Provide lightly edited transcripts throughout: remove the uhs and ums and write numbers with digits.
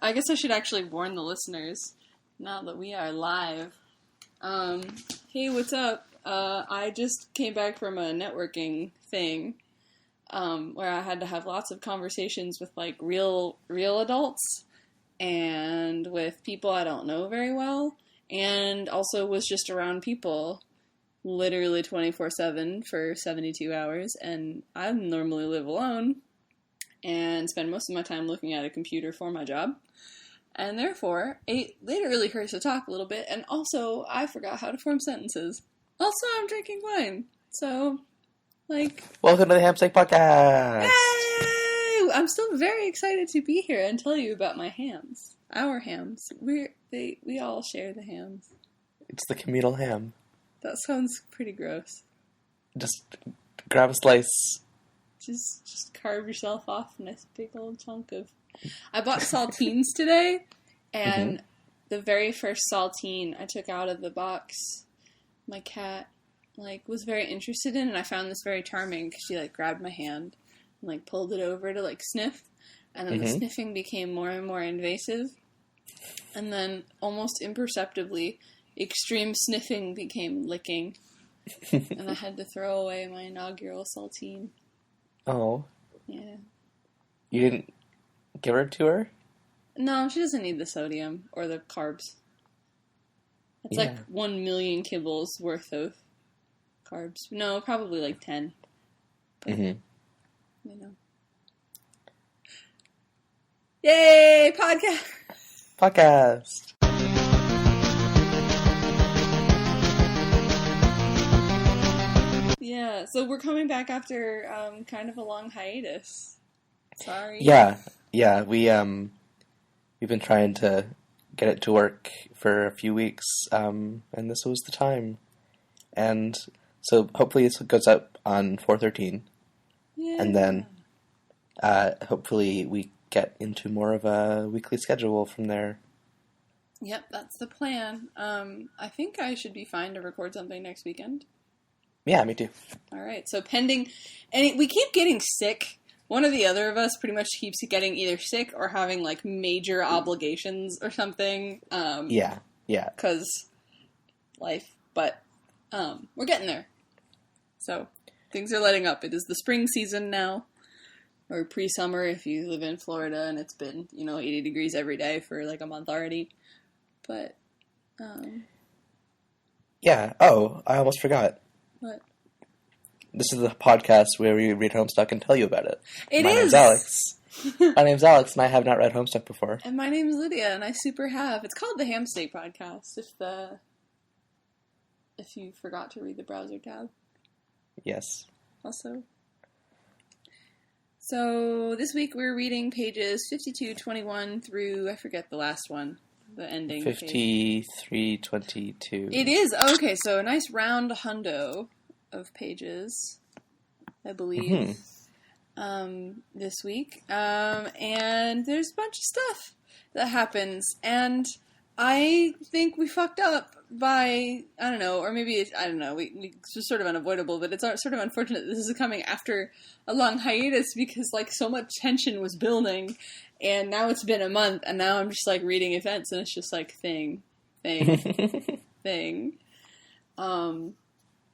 I guess I should actually warn the listeners, now that we are live. Hey, what's up? I just came back from a networking thing, where I had to have lots of conversations with, like, real adults, and with people I don't know very well, and also was just around people literally 24/7 for 72 hours, and I normally live alone, and spend most of my time looking at a computer for my job. And therefore, it literally hurts to talk a little bit, and also, I forgot how to form sentences. Also, I'm drinking wine, so, like... Welcome to the Hamsteak Podcast! Yay! I'm still very excited to be here and tell you about my hams. Our hams. We all share the hams. It's the communal ham. That sounds pretty gross. Just grab a slice. Just carve yourself off a nice big old chunk of... I bought saltines today, and the very first saltine I took out of the box, my cat, was very interested in, and I found this very charming, because she, grabbed my hand and, pulled it over to, sniff, and then the sniffing became more and more invasive, and then, almost imperceptibly, extreme sniffing became licking, and I had to throw away my inaugural saltine. Oh. Yeah. You didn't give her to her? No, she doesn't need the sodium or the carbs. It's 1 million kibbles worth of carbs. No, probably 10. But, you know. Yay! Podcast! Yeah, so we're coming back after kind of a long hiatus. Sorry. Yeah, we've been trying to get it to work for a few weeks, and this was the time. And so hopefully this goes up on 4/13, and then hopefully we get into more of a weekly schedule from there. Yep, that's the plan. I think I should be fine to record something next weekend. Yeah, me too. All right, so pending... And we keep getting sick. One or the other of us pretty much keeps getting either sick or having, major obligations or something. Yeah. Because life. But we're getting there. So things are letting up. It is the spring season now. Or pre-summer if you live in Florida and it's been, 80 degrees every day for, a month already. But, Yeah. Oh, I almost forgot. What? This is the podcast where we read Homestuck and tell you about it. My name's Alex. My name's Alex, and I have not read Homestuck before. And my name's Lydia, and I super have. It's called the Hamsteak Podcast, if you forgot to read the browser tab. Yes. Also. So, this week we're reading pages 52-21 through, I forget the last one. The ending 53-22. It is. Okay, so a nice round hundo of pages, I believe, this week. And there's a bunch of stuff that happens. And I think we fucked up by, I don't know, or maybe, it's just sort of unavoidable, but it's sort of unfortunate that this is coming after a long hiatus because, so much tension was building. And now it's been a month, and now I'm just, reading events, and it's just, thing.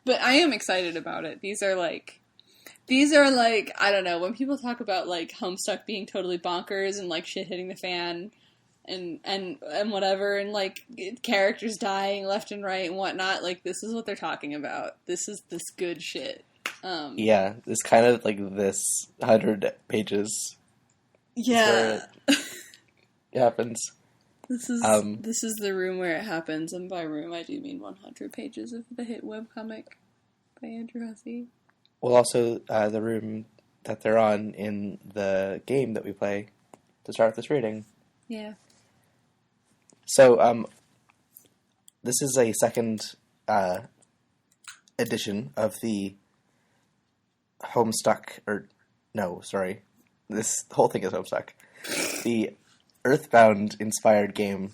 But I am excited about it. These are, I don't know, when people talk about, Homestuck being totally bonkers and, shit hitting the fan and whatever, and, characters dying left and right and whatnot, this is what they're talking about. This is this good shit. Yeah, this kind of, this 100 pages... Yeah. It happens. This is the room where it happens, and by room I do mean 100 pages of the hit webcomic by Andrew Hussey. Well, also the room that they're on in the game that we play to start this reading. Yeah. So, this is a second edition of the Homestuck, this whole thing is Homestuck. The Earthbound-inspired game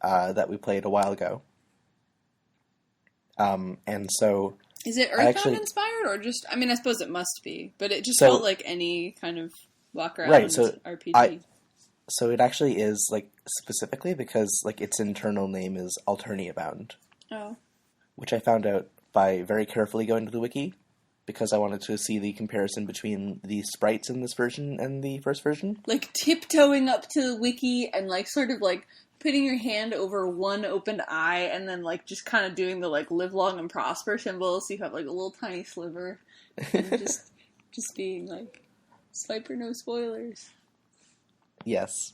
that we played a while ago. And so... Is it Earthbound-inspired, or just... I mean, I suppose it must be, but it just felt like any kind of walk-around RPG. So it actually is, like, specifically because, like, its internal name is Alternia Bound, Oh. which I found out by very carefully going to the wiki, because I wanted to see the comparison between the sprites in this version and the first version. Like, tiptoeing up to the wiki and, like, sort of, like, putting your hand over one opened eye and then, like, just kind of doing the, like, live long and prosper symbol, so you have, like, a little tiny sliver. And just being, like, Swiper no spoilers. Yes.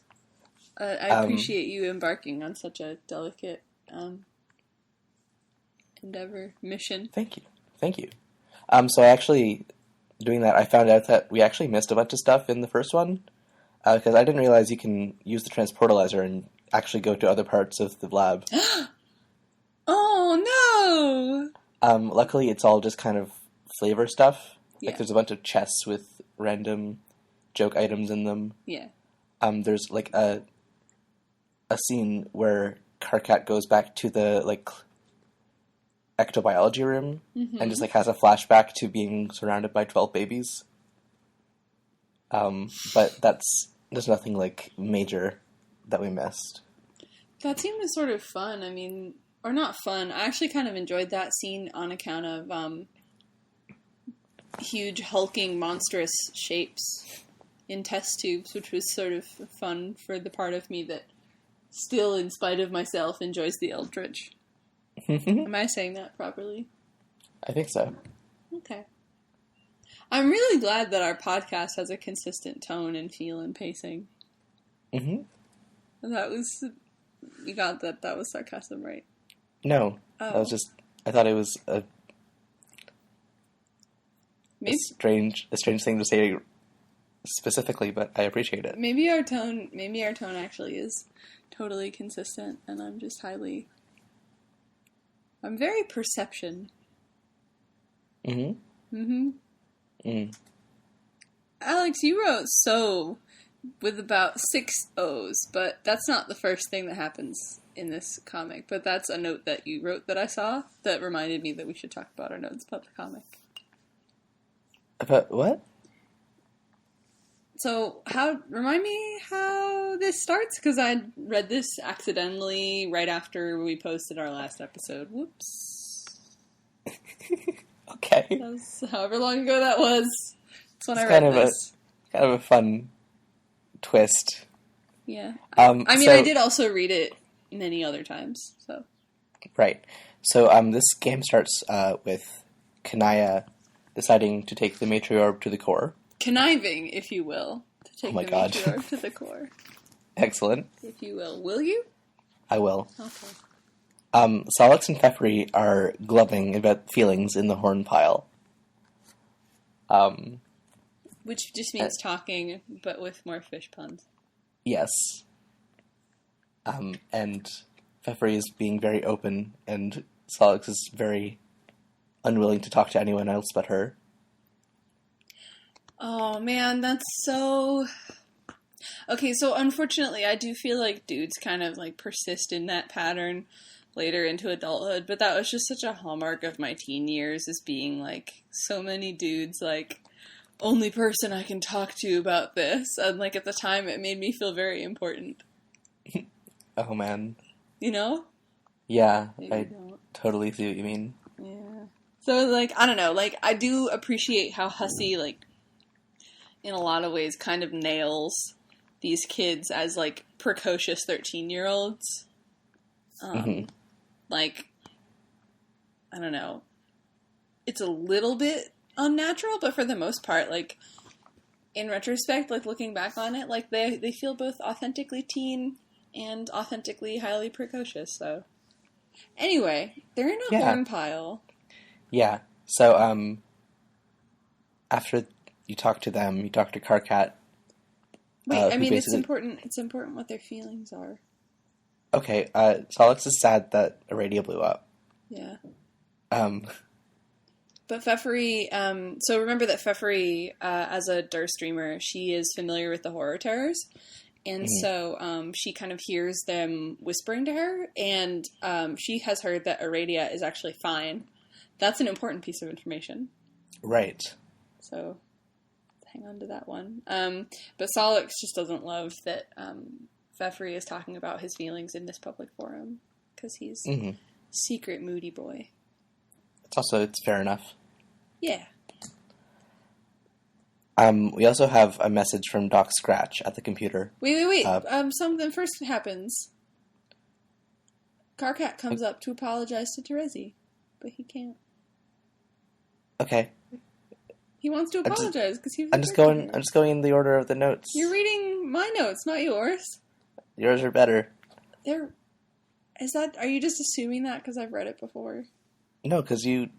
I appreciate you embarking on such a delicate endeavor, mission. Thank you. So actually, doing that, I found out that we actually missed a bunch of stuff in the first one, because I didn't realize you can use the transportalizer and actually go to other parts of the lab. Oh, no! Luckily, it's all just kind of flavor stuff. Yeah. Like, there's a bunch of chests with random joke items in them. Yeah. There's, like, a scene where Karkat goes back to the, like, ectobiology room and just, like, has a flashback to being surrounded by 12 babies. But there's nothing, like, major that we missed. That scene was sort of fun. I mean, or not fun. I actually kind of enjoyed that scene on account of huge, hulking, monstrous shapes in test tubes, which was sort of fun for the part of me that still, in spite of myself, enjoys the Eldritch. Am I saying that properly? I think so. Okay. I'm really glad that our podcast has a consistent tone and feel and pacing. Mm-hmm. That was... You got that was sarcasm, right? No. Oh. That was just... I thought it was a strange thing to say specifically, but I appreciate it. Maybe our tone actually is totally consistent, and I'm very perception. Mm-hmm. Mm-hmm. Mm. Alex, you wrote "so" with about 6 O's, but that's not the first thing that happens in this comic. But that's a note that you wrote that I saw that reminded me that we should talk about our notes about the comic. About what? So, remind me how this starts, because I read this accidentally right after we posted our last episode. Whoops. Okay. That was however long ago that was. That's when I read this. Kind of a fun twist. Yeah. I mean, I did also read it many other times, so. Right. So, this game starts with Kanaya deciding to take the matriarch to the core. Conniving, if you will, to take the matriarch to the core. Excellent. If you will. Will you? I will. Okay. Solix and Pfeffery are gloving about feelings in the horn pile. Which just means talking, but with more fish puns. Yes. And Pfeffery is being very open, and Solix is very unwilling to talk to anyone else but her. Oh, man, that's so... Okay, so unfortunately, I do feel like dudes kind of, like, persist in that pattern later into adulthood, but that was just such a hallmark of my teen years, as being, like, so many dudes, like, only person I can talk to about this, and, like, at the time, it made me feel very important. Oh, man. You know? Yeah, I totally see what you mean. Yeah. So, like, I don't know, like, I do appreciate how Hussey, like, in a lot of ways, kind of nails these kids as, like, precocious 13-year-olds. Like, I don't know. It's a little bit unnatural, but for the most part, like, in retrospect, like, looking back on it, like, they feel both authentically teen and authentically highly precocious, so. Anyway, they're in a horn pile. Yeah, so, after you talk to them, you talk to Karkat. Wait, I mean, it's important what their feelings are. Okay, Solix is sad that Aradia blew up. Yeah. But Pfeffery, so remember that Pfeffery, as a Durst dreamer, she is familiar with the horror terrors, and so she kind of hears them whispering to her, and she has heard that Aradia is actually fine. That's an important piece of information. Right. So, hang on to that one. But Solix just doesn't love that Fefri is talking about his feelings in this public forum because he's secret moody boy. It's fair enough. Yeah. We also have a message from Doc Scratch at the computer. Wait. Something first happens. Carcat comes up to apologize to Terezi, but he can't. Okay. He wants to apologize because he was. I'm just going in the order of the notes. You're reading my notes, not yours. Yours are better. Are you just assuming that because I've read it before? No, because you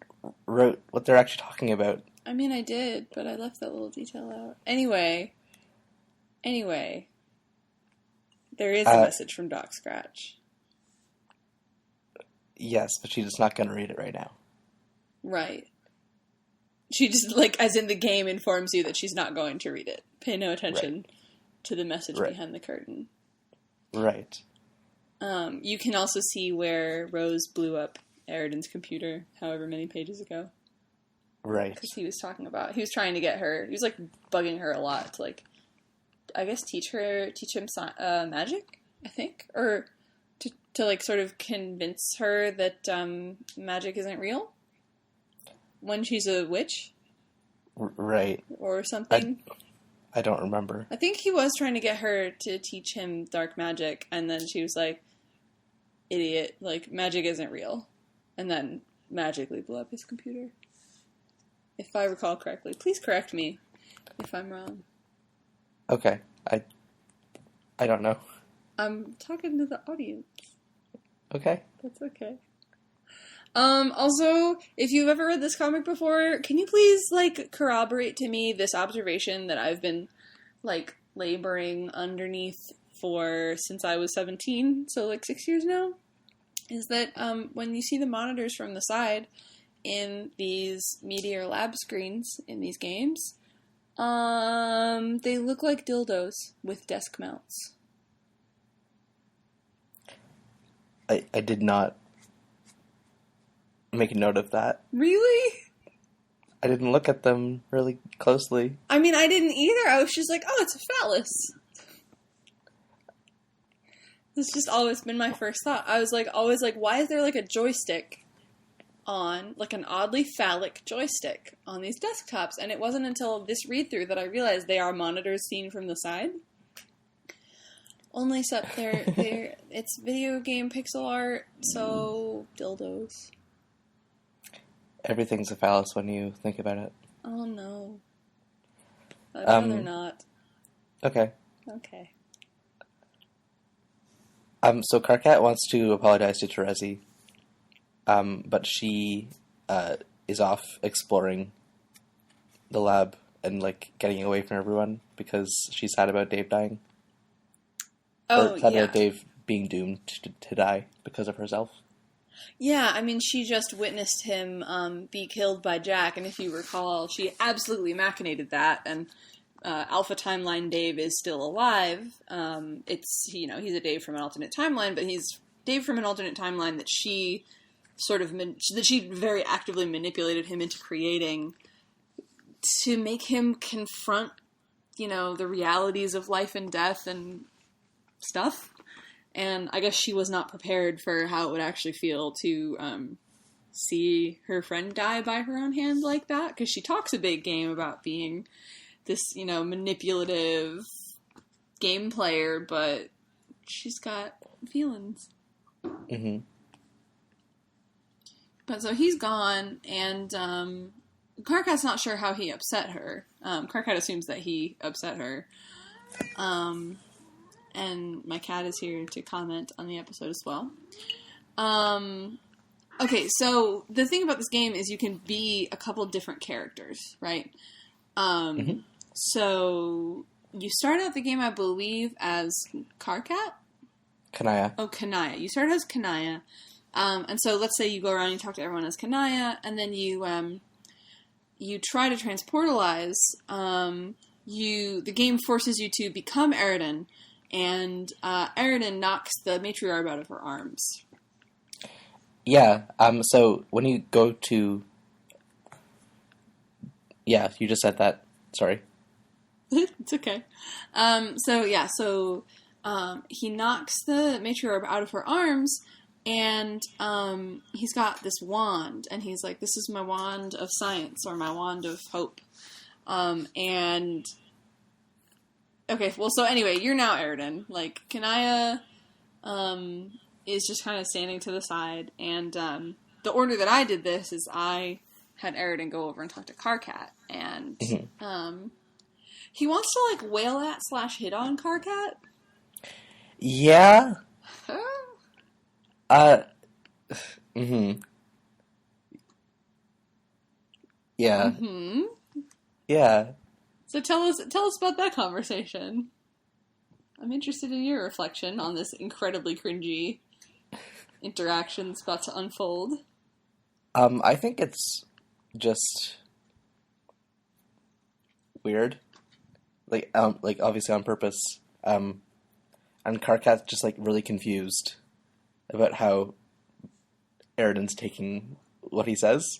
wrote what they're actually talking about. I mean, I did, but I left that little detail out. Anyway, there is a message from Doc Scratch. Yes, but she's not going to read it right now. Right. She just, as in the game, informs you that she's not going to read it. Pay no attention to the message behind the curtain. Right. You can also see where Rose blew up Eridan's computer however many pages ago. Right. Because he was trying to get her, he was, bugging her a lot to, I guess teach him magic, I think? Or to sort of convince her that, magic isn't real? When she's a witch? Right. Or something? I don't remember. I think he was trying to get her to teach him dark magic, and then she was like, idiot, magic isn't real. And then magically blew up his computer. If I recall correctly. Please correct me if I'm wrong. Okay. I don't know. I'm talking to the audience. Okay. That's okay. Also, if you've ever read this comic before, can you please, corroborate to me this observation that I've been, laboring underneath since I was 17, so, 6 years now? Is that, when you see the monitors from the side in these Meteor Lab screens in these games, they look like dildos with desk mounts. I did not make a note of that. Really? I didn't look at them really closely. I mean, I didn't either. I was just like, oh, it's a phallus. That's just always been my first thought. I was always like, why is there a joystick on, an oddly phallic joystick on these desktops? And it wasn't until this read-through that I realized they are monitors seen from the side. Only except it's video game pixel art, so dildos. Everything's a phallus when you think about it. Oh no. I'd rather not. Okay. Okay. So Carcat wants to apologize to Terezi, but she is off exploring the lab and getting away from everyone because she's sad about Dave dying. Oh, or sad about Dave being doomed to die because of herself. Yeah, I mean, she just witnessed him be killed by Jack, and if you recall, she absolutely machinated that, and Alpha Timeline Dave is still alive. He's a Dave from an alternate timeline, but he's Dave from an alternate timeline that she that she very actively manipulated him into creating to make him confront, the realities of life and death and stuff. And I guess she was not prepared for how it would actually feel to see her friend die by her own hand like that, because she talks a big game about being this, manipulative game player, but she's got feelings. Mm-hmm. But so he's gone, and Karkat's not sure how he upset her. Karkat assumes that he upset her. And my cat is here to comment on the episode as well. Okay, so the thing about this game is you can be a couple different characters, right? So you start out the game, I believe, as Karkat? Kanaya. Oh, Kanaya. You start as Kanaya. And so let's say you go around and you talk to everyone as Kanaya, and then you try to transportalize. The game forces you to become Eridan, and Eridan knocks the matriarch out of her arms. Yeah, so when you go to... Yeah, you just said that. Sorry. It's okay. He knocks the matriarch out of her arms, and he's got this wand, and he's like, "This is my wand of science, or my wand of hope." And okay, well, so anyway, you're now Eridan. Like, Kanaya is just kind of standing to the side, and the order that I did this is I had Eridan go over and talk to Karkat, and he wants to like wail at / hit on Karkat. Yeah. Yeah. Yeah. So tell us about that conversation. I'm interested in your reflection on this incredibly cringy interaction that's about to unfold. I think it's just weird. Like obviously on purpose. And Karkat's just like really confused about how Eridan's taking what he says.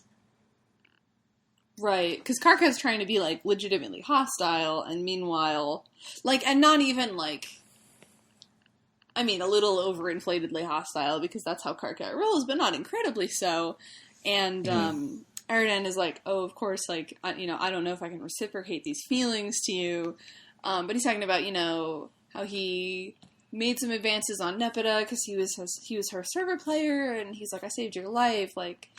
Right, because Karkat's trying to be, like, legitimately hostile, and meanwhile, like, and not even, like, I mean, a little overinflatedly hostile, because that's how Karkat rolls, but not incredibly so, and, Eridan is like, oh, of course, like, I don't know if I can reciprocate these feelings to you, but he's talking about, how he made some advances on Nepeta, because he was her server player, and he's like, I saved your life, like,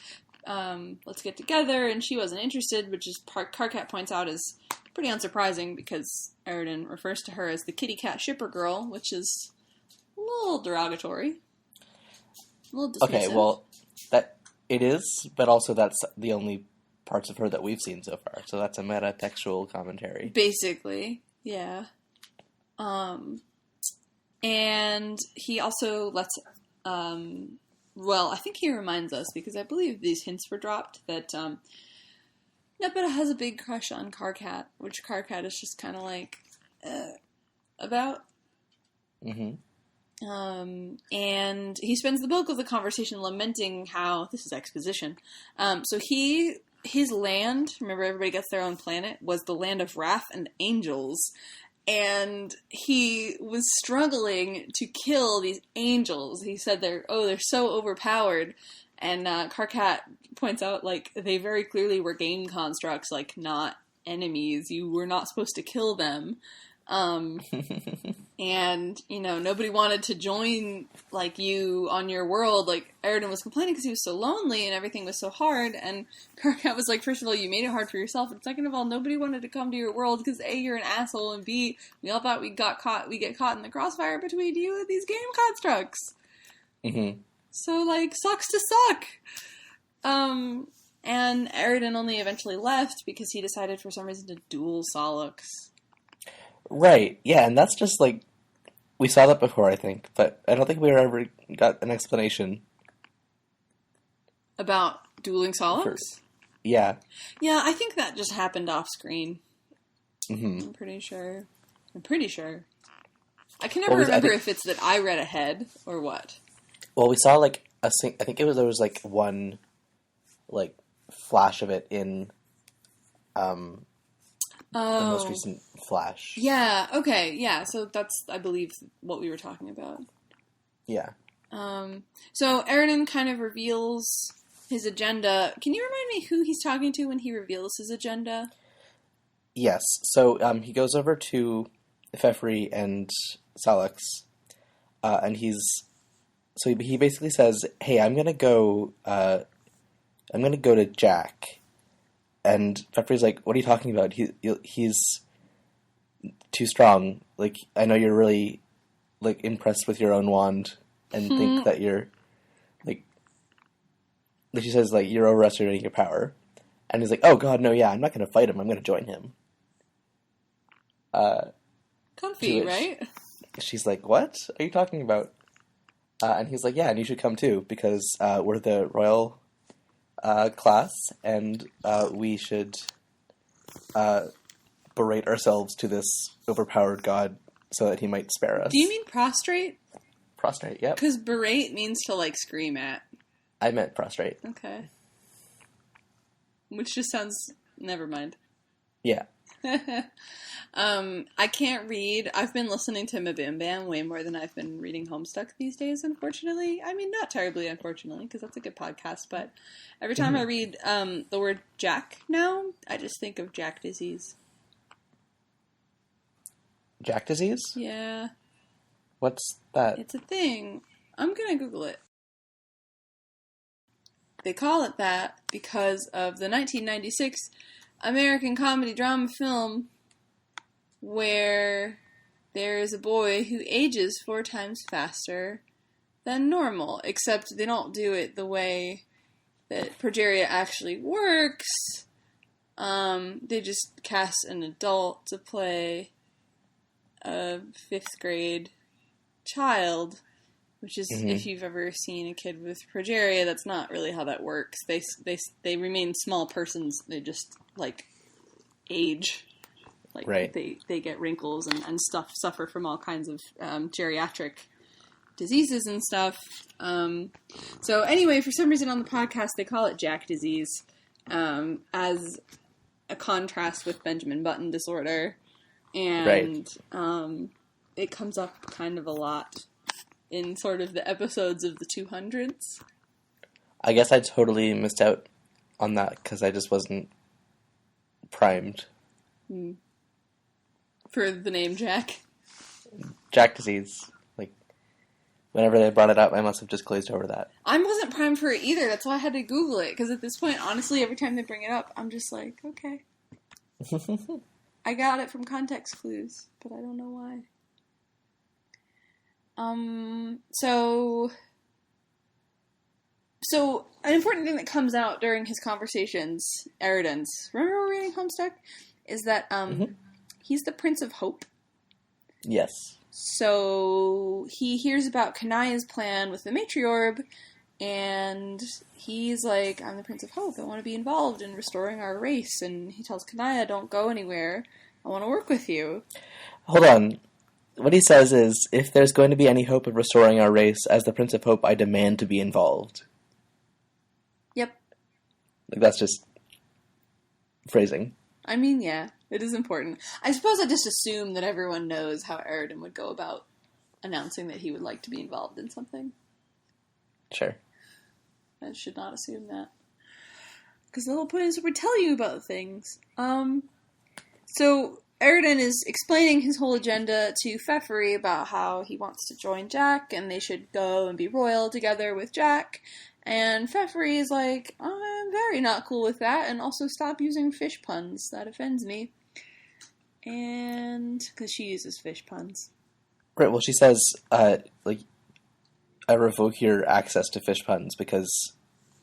let's get together, and she wasn't interested, which is Karkat points out is pretty unsurprising because Eridan refers to her as the kitty cat shipper girl, which is a little derogatory. A little dismissive. Okay, well, that it is, but also that's the only parts of her that we've seen so far, so that's a meta-textual commentary. Basically, yeah. And he also lets, well, I think he reminds us, because I believe these hints were dropped, that Nepeta has a big crush on Karkat, which Karkat is just kind of like, about. And he spends the bulk of the conversation lamenting how, this is exposition, so his land, remember everybody gets their own planet, was the land of wrath and angels. And he was struggling to kill these angels. He said they're so overpowered. And Karkat points out, like, they very clearly were game constructs, like, not enemies. You were not supposed to kill them. And, nobody wanted to join, like, you on your world. Like, Eridan was complaining because he was so lonely and everything was so hard. And Karkat was like, first of all, you made it hard for yourself. And second of all, nobody wanted to come to your world because A, you're an asshole, and B, we all thought we get caught in the crossfire between you and these game constructs. So, like, sucks to suck. And Eridan only eventually left because he decided for some reason to duel Solux. Right, yeah, and that's just, like, we saw that before, I think, but I don't think we ever got an explanation. About dueling Solux? Yeah. Yeah, I think that just happened off screen. I'm pretty sure. I can never remember if it's that I read ahead, or what. Well, we saw, like, I think there was, like, one, like, flash of it in, the most recent Flash. Yeah, okay, yeah, so that's, I believe, what we were talking about. Yeah. So Eridan kind of reveals his agenda. Can you remind me who he's talking to when he reveals his agenda? Yes, so he goes over to Fefri and Salix, and he basically says, hey, I'm gonna go to Jack. And Fefri's like, what are you talking about? He's too strong. Like, I know you're really, like, impressed with your own wand and think that you're, like she says, like, you're overestimating your power. And he's like, oh god, no, yeah, I'm not going to fight him. I'm going to join him. Comfy, right? She's like, what are you talking about? And he's like, yeah, and you should come too, because we're the royal class, and we should berate ourselves to this overpowered god so that he might spare us. Do you mean prostrate? Prostrate, yep. Because berate means to, like, scream at. I meant prostrate. Okay. Which just sounds... Never mind. Yeah. I can't read. I've been listening to Mabim Bam way more than I've been reading Homestuck these days, unfortunately. I mean, not terribly unfortunately, because that's a good podcast, but every time I read the word Jack now, I just think of Jack disease. Jack disease? Yeah. What's that? It's a thing. I'm gonna Google it. They call it that because of the 1996 American comedy drama film where there is a boy who ages 4 times faster than normal, except they don't do it the way that progeria actually works. They just cast an adult to play a 5th grade child, which is, if you've ever seen a kid with progeria, that's not really how that works. They remain small persons. They just, like, age. Like, right. They get wrinkles and suffer from all kinds of geriatric diseases and stuff. So anyway, for some reason on the podcast, they call it Jack disease as a contrast with Benjamin Button disorder. And it comes up kind of a lot in sort of the episodes of the 200s. I guess I totally missed out on that because I just wasn't primed. For the name Jack? Jack disease. Like, whenever they brought it up, I must have just glazed over that. I wasn't primed for it either. That's why I had to Google it. Because at this point, honestly, every time they bring it up, I'm just like, okay. I got it from context clues, but I don't know why. So an important thing that comes out during his conversations, Eridan's, remember reading Homestuck? Is that, he's the Prince of Hope. Yes. So he hears about Kanaya's plan with the matriorb, and he's like, I'm the Prince of Hope. I want to be involved in restoring our race. And he tells Kanaya, don't go anywhere. I want to work with you. Hold on. What he says is, if there's going to be any hope of restoring our race, as the Prince of Hope, I demand to be involved. Yep. Like, that's just phrasing. I mean, yeah, it is important. I suppose I just assume that everyone knows how Eridan would go about announcing that he would like to be involved in something. Sure. I should not assume that. Because the whole point is we tell you about things. So Eridan is explaining his whole agenda to Pfeffery about how he wants to join Jack, and they should go and be royal together with Jack. And Pfeffery is like, I'm very not cool with that, and also stop using fish puns. That offends me. And, because she uses fish puns. Right, well, she says, like, I revoke your access to fish puns because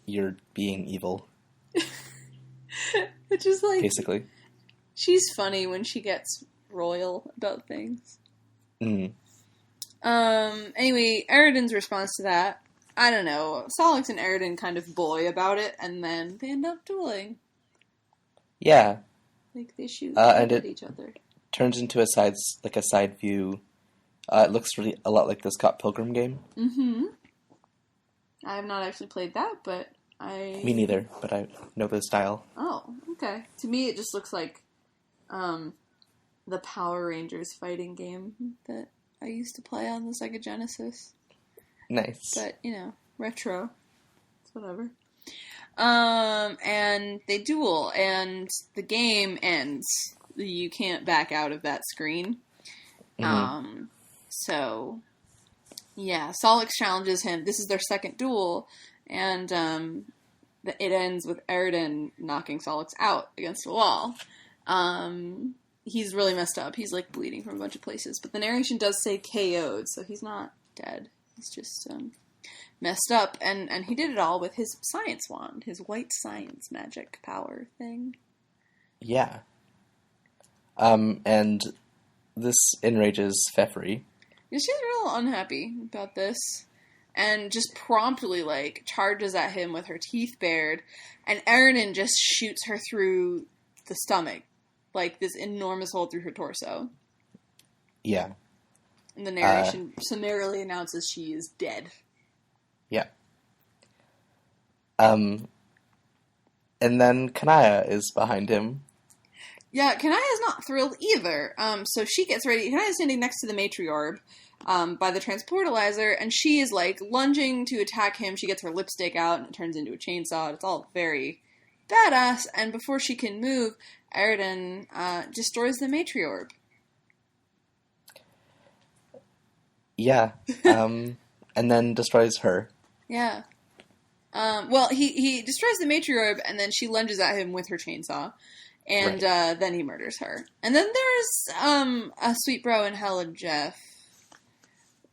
you're being evil. Which is like... basically. She's funny when she gets royal about things. Mm. Anyway, Eridan's response to that, I don't know. Solix and Eridan kind of boy about it, and then they end up dueling. Yeah. Like, they shoot and at each other. Turns into a side view. It looks really a lot like the Scott Pilgrim game. Mm-hmm. I have not actually played that, but Me neither, but I know the style. Oh, okay. To me, it just looks like the Power Rangers fighting game that I used to play on the Sega Genesis. Nice. But, you know, retro. It's whatever. And they duel, and the game ends. You can't back out of that screen. Mm-hmm. So, yeah, Solix challenges him. This is their second duel, and it ends with Eridan knocking Solix out against a wall. He's really messed up. He's, like, bleeding from a bunch of places. But the narration does say KO'd, so he's not dead. He's just messed up. And he did it all with his science wand, his white science magic power thing. Yeah. And this enrages Pfeffery. Yeah, she's real unhappy about this. And just promptly, like, charges at him with her teeth bared. And Eridan just shoots her through the stomach. Like, this enormous hole through her torso. Yeah. And the narration summarily announces she is dead. Yeah. And then Kanaya is behind him. Yeah, Kanaya's not thrilled either. So she gets ready. Kanaya's standing next to the matriarch by the transportalizer, and she is, like, lunging to attack him. She gets her lipstick out, and it turns into a chainsaw. It's all very badass, and before she can move, Aridin destroys the matriarch. Yeah, and then destroys her. Yeah. Well, he destroys the matriarch, and then she lunges at him with her chainsaw. And then he murders her. And then there's a sweet bro in hell and Jeff.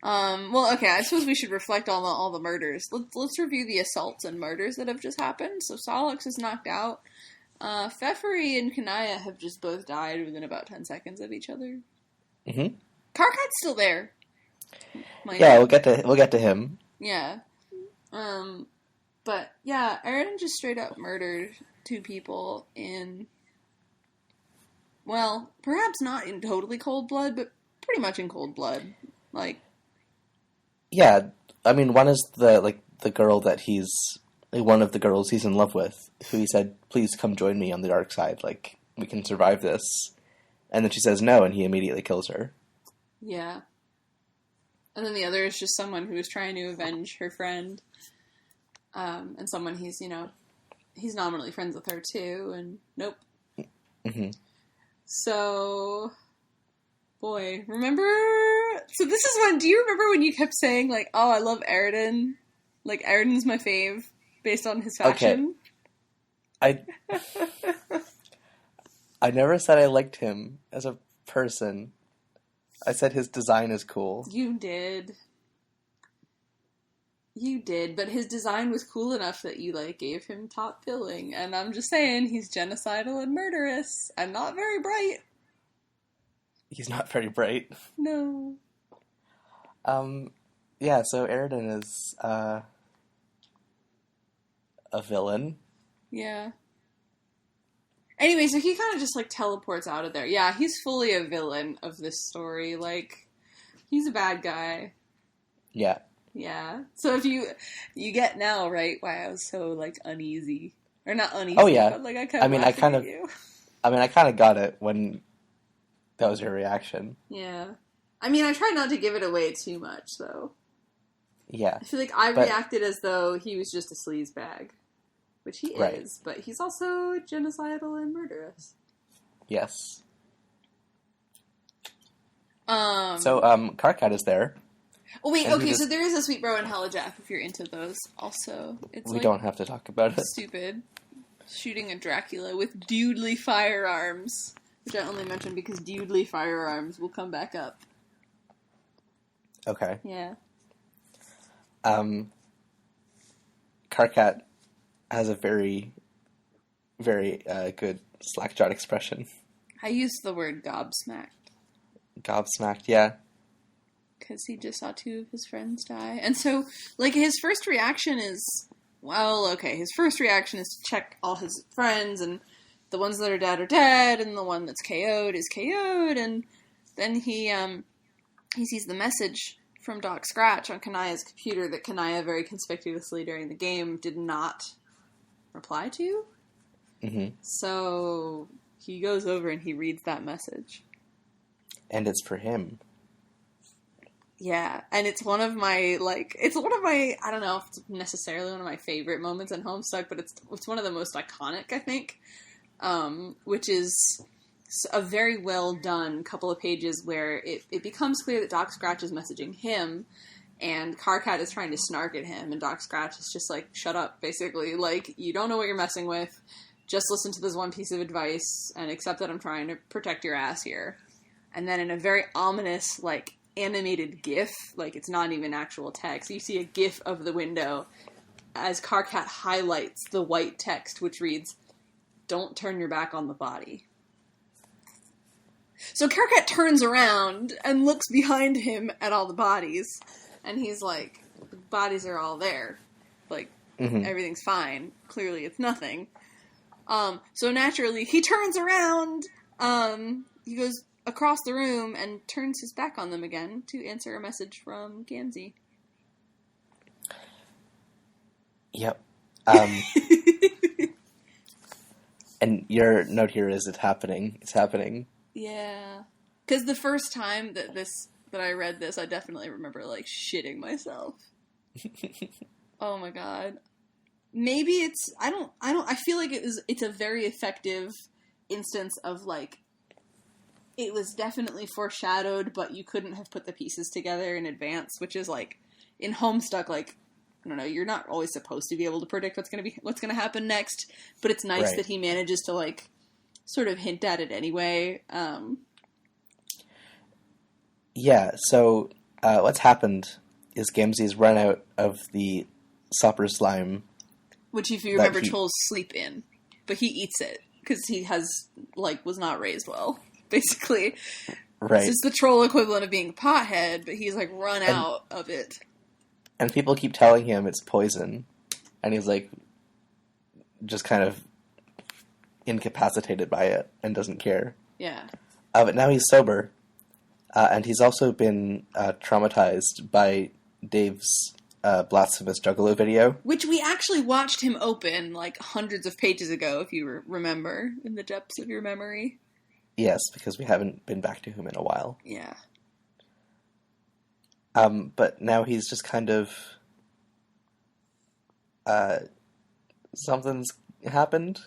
Well, okay, I suppose we should reflect on all the murders. Let's review the assaults and murders that have just happened. So Solix is knocked out. Pfeffery and Kanaya have just both died within about 10 seconds of each other. Mm-hmm. Karkat's still there. We'll get to him. Yeah. But yeah, Aridin just straight up murdered 2 people in, well, perhaps not in totally cold blood, but pretty much in cold blood. Like, yeah, I mean, one is the girl that he's, one of the girls he's in love with, who he said, please come join me on the dark side, like, we can survive this. And then she says no, and he immediately kills her. Yeah. And then the other is just someone who is trying to avenge her friend. And someone he's nominally friends with her too, and nope. Mm-hmm. So, boy, remember? So this is when, do you remember when you kept saying, like, oh, I love Aridin? Like, Aridin's my fave, based on his fashion? Okay. I never said I liked him as a person. I said his design is cool. You did. You did, but his design was cool enough that you, like, gave him top billing. And I'm just saying, he's genocidal and murderous, and not very bright. He's not very bright. No. Yeah, so Aridin is, a villain. Yeah. Anyway, so he kind of just, like, teleports out of there. Yeah, he's fully a villain of this story. Like, he's a bad guy. Yeah. Yeah. So if you get now, right, why I was so, like, uneasy. Or not uneasy, oh, yeah. but, like, I kind of got it when that was your reaction. Yeah. I mean, I tried not to give it away too much, though. Yeah. I feel like I reacted as though he was just a sleazebag. Which he is, but he's also genocidal and murderous. Yes. So, Karkat is there. Oh, wait, okay, so there is a Sweet Bro and Hella Jeff, if you're into those, also. We don't have to talk about it. Stupid. Shooting a Dracula with dudely firearms. Which I only mentioned because dudely firearms will come back up. Okay. Yeah. Karkat has a very, very good slack-jawed expression. I used the word gobsmacked. Gobsmacked, yeah. Because he just saw 2 of his friends die. And so, like, his first reaction is, well, okay, his first reaction is to check all his friends, and the ones that are dead, and the one that's KO'd is KO'd, and then he sees the message from Doc Scratch on Kanaya's computer that Kanaya very conspicuously during the game did not reply to. Mm-hmm. So he goes over and he reads that message. And it's for him. Yeah, and it's one of my, I don't know if it's necessarily one of my favorite moments in Homestuck, but it's one of the most iconic, I think, which is a very well done couple of pages where it becomes clear that Doc Scratch is messaging him, and Karkat is trying to snark at him, and Doc Scratch is just like, shut up, basically. Like, you don't know what you're messing with. Just listen to this one piece of advice and accept that I'm trying to protect your ass here. And then in a very ominous, like, animated GIF, like, it's not even actual text, you see a GIF of the window as Karkat highlights the white text, which reads, "Don't turn your back on the body." So Karkat turns around and looks behind him at all the bodies, and he's like, the bodies are all there. Like, Everything's fine. Clearly it's nothing. So naturally, he turns around, he goes across the room and turns his back on them again to answer a message from Gamzee. Yep. And your note here is it's happening. It's happening. Yeah. Because the first time that I read this, I definitely remember, like, shitting myself. Oh my god. Maybe it's, I feel like it's a very effective instance of, like, it was definitely foreshadowed, but you couldn't have put the pieces together in advance, which is, like, in Homestuck, like, I don't know, you're not always supposed to be able to predict what's gonna happen next, but it's nice that he manages to, like, sort of hint at it anyway. Yeah, so what's happened is Gamzee's run out of the Super Slime. Which, if you remember, trolls sleep in. But he eats it, because he was not raised well, basically. Right. So it's the troll equivalent of being a pothead, but he's, like, run out of it. And people keep telling him it's poison. And he's, like, just kind of incapacitated by it and doesn't care. Yeah. But now he's sober. And he's also been traumatized by Dave's Blasphemous Juggalo video. Which we actually watched him open, like, hundreds of pages ago, if you remember, in the depths of your memory. Yes, because we haven't been back to him in a while. Yeah. But now he's just kind of... something's happened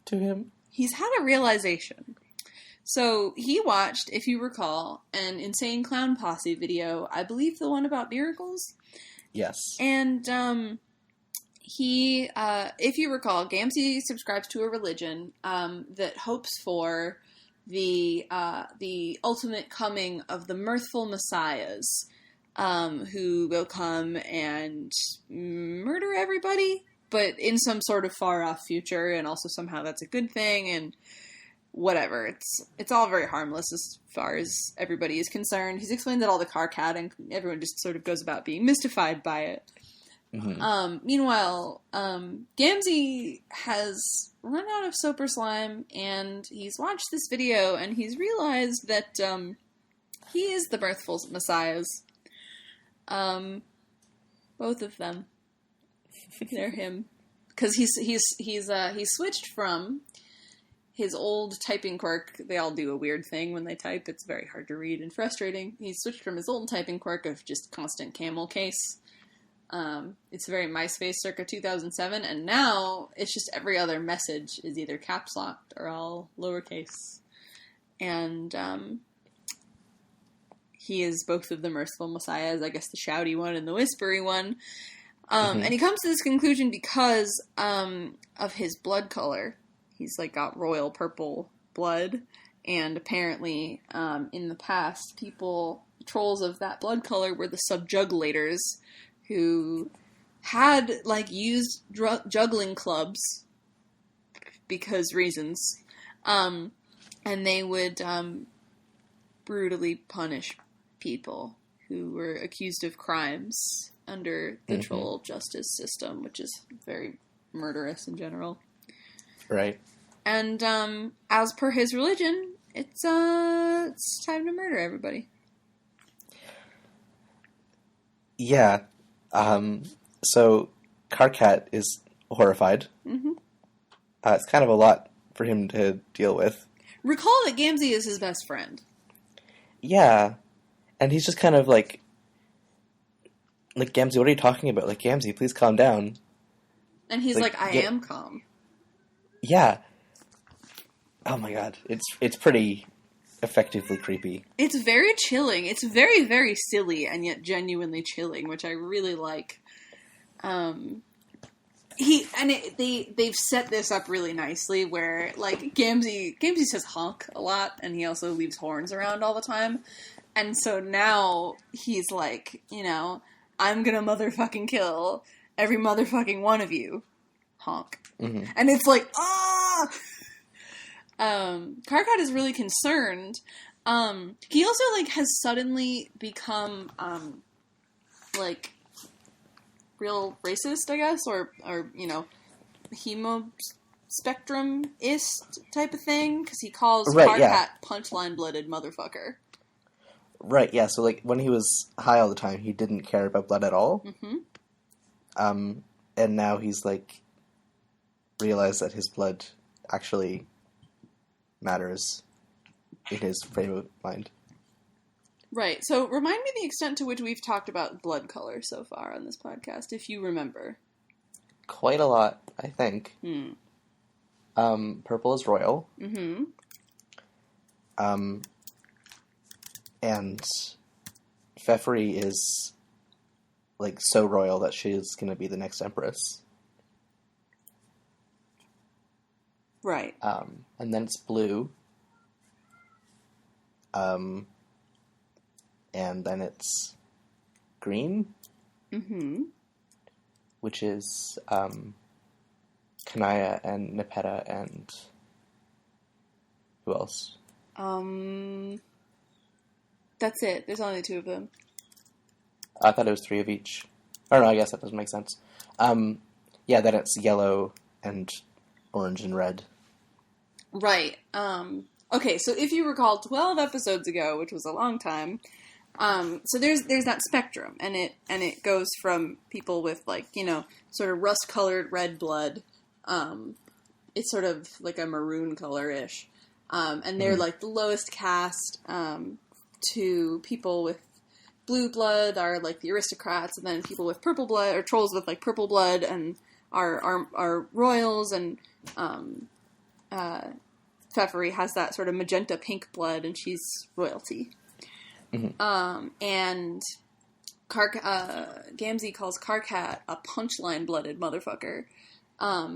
to him. He's had a realization. So, he watched, if you recall, an Insane Clown Posse video, I believe the one about miracles? Yes. And, he, if you recall, Gamzee subscribes to a religion, that hopes for the ultimate coming of the mirthful messiahs, who will come and murder everybody, but in some sort of far-off future, and also somehow that's a good thing, and whatever. It's all very harmless as far as everybody is concerned. He's explained that all the Karkat, and everyone just sort of goes about being mystified by it. Mm-hmm. Meanwhile, Gamzee has run out of Super Slime, and he's watched this video, and he's realized that he is the mirthful messiahs. Both of them. They're him. Because he switched from his old typing quirk. They all do a weird thing when they type. It's very hard to read and frustrating. He switched from his old typing quirk of just constant camel case. It's very MySpace circa 2007, and now it's just every other message is either caps locked or all lowercase. And he is both of the merciful messiahs, I guess the shouty one and the whispery one. And he comes to this conclusion because of his blood color. He's, like, got royal purple blood, and apparently, in the past, trolls of that blood color were the subjugulators, who had, like, used juggling clubs, because reasons, and they would, brutally punish people who were accused of crimes under the troll justice system, which is very murderous in general. Right. And, as per his religion, it's time to murder everybody. Yeah. So, Karkat is horrified. Mm-hmm. It's kind of a lot for him to deal with. Recall that Gamzee is his best friend. Yeah. And he's just kind of like, Gamzee, what are you talking about? Like, Gamzee, please calm down. And he's like, I am calm. Yeah. Oh my god. It's pretty effectively creepy. It's very chilling. It's very, very silly and yet genuinely chilling, which I really like. They've set this up really nicely where, like, Gamzee says honk a lot, and he also leaves horns around all the time. And so now he's like, you know, I'm gonna motherfucking kill every motherfucking one of you. Honk. Mm-hmm. And it's like, ah! Karkat is really concerned. He also, like, has suddenly become, like, real racist, I guess, or you know, hemo-spectrum-ist type of thing, because he calls Karkat punchline-blooded motherfucker. Right, yeah, so, like, when he was high all the time, he didn't care about blood at all. Mm-hmm. And now he's, like, realized that his blood actually matters in his frame of mind. Right. So remind me the extent to which we've talked about blood color so far on this podcast, if you remember. Quite a lot, I think. Purple is royal. Mm-hmm. And Fefri is, like, so royal that she's going to be the next empress. Right. And then it's blue. And then it's green. Mm-hmm. Which is, Kanaya and Nepeta and who else? That's it. There's only 2 of them. I thought it was 3 of each. Oh no, I guess that doesn't make sense. Yeah, then it's yellow and orange and red. Right. Okay, so if you recall 12 episodes ago, which was a long time, so there's that spectrum, and it goes from people with, like, you know, sort of rust-colored red blood, it's sort of like a maroon color-ish, and they're like the lowest caste, to people with blue blood are like the aristocrats, and then people with purple blood, or trolls with like purple blood, and are royals, and Pfeffery has that sort of magenta pink blood, and she's royalty. Mm-hmm. And Gamzee calls Karkat a punchline-blooded motherfucker,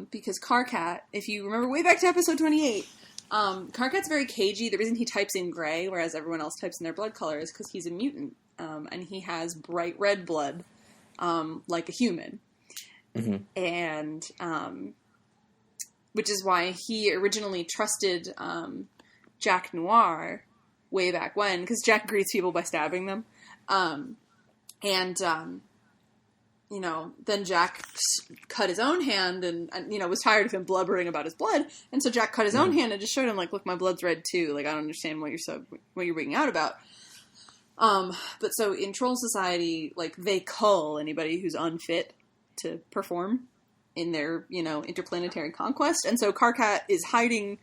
because Karkat, if you remember way back to episode 28, Karkat's very cagey. The reason he types in gray, whereas everyone else types in their blood color, is because he's a mutant, and he has bright red blood, like a human. Mm-hmm. And, which is why he originally trusted, Jack Noir way back when, because Jack greets people by stabbing them. You know, then Jack cut his own hand and, you know, was tired of him blubbering about his blood. And so Jack cut his own hand and just showed him, like, look, my blood's red too. Like, I don't understand what you're freaking out about. But so in Troll Society, like, they cull anybody who's unfit to perform in their, you know, interplanetary conquest. And so Karkat is hiding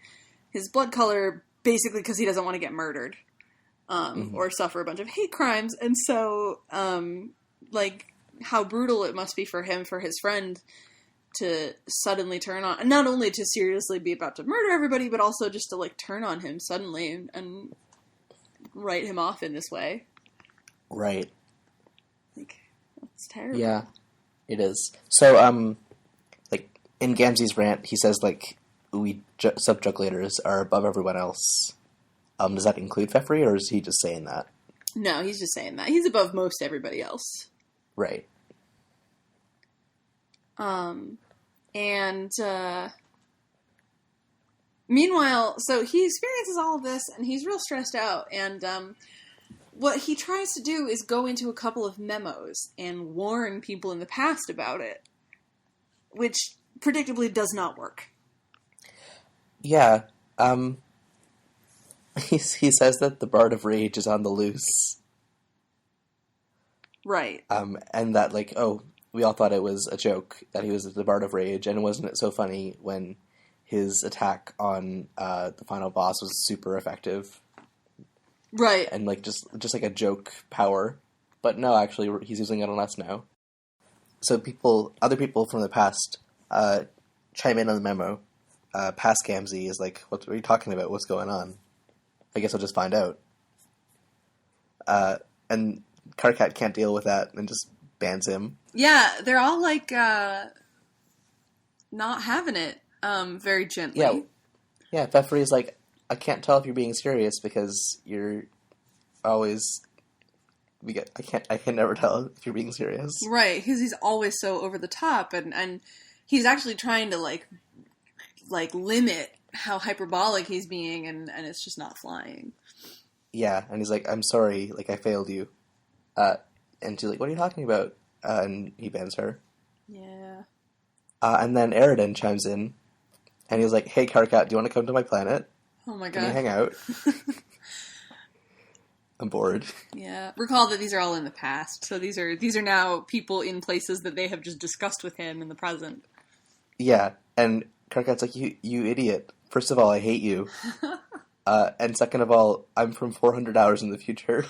his blood color basically because he doesn't want to get murdered, or suffer a bunch of hate crimes. And so, like, how brutal it must be for him, for his friend, to suddenly turn on, not only to seriously be about to murder everybody, but also just to, like, turn on him suddenly and write him off in this way. Right. Like, that's terrible. Yeah, it is. So, like, in Gamzee's rant, he says, like, we sub-jugulators are above everyone else. Does that include Pfeffery, or is he just saying that? No, he's just saying that. He's above most everybody else. Right. Meanwhile, so he experiences all of this, and he's real stressed out, and, what he tries to do is go into a couple of memos and warn people in the past about it, which predictably does not work. Yeah, he says that the Bard of Rage is on the loose. Right. And that, like, oh, we all thought it was a joke that he was the Bard of Rage, and wasn't it so funny when his attack on the final boss was super effective? Right. And, like, just like a joke power. But no, actually, he's using it on us now. So other people from the past chime in on the memo. Past Gamzee is like, what are you talking about? What's going on? I guess I'll just find out. And Karkat can't deal with that and just bans him. Yeah, they're all, like, not having it, very gently. Yeah, Pfeffery's like, I can't tell if you're being serious because you're always... I can never tell if you're being serious. Right, because he's always so over the top, and he's actually trying to, like limit how hyperbolic he's being, and it's just not flying. Yeah, and he's like, I'm sorry, like, I failed you. And she's like, what are you talking about? And he bans her. Yeah. And then Eridan chimes in, and he's like, hey, Karkat, do you want to come to my planet? Oh my god. Can we hang out? I'm bored. Yeah. Recall that these are all in the past, so these are now people in places that they have just discussed with him in the present. Yeah, and Karkat's like, you idiot. First of all, I hate you. And second of all, I'm from 400 hours in the future.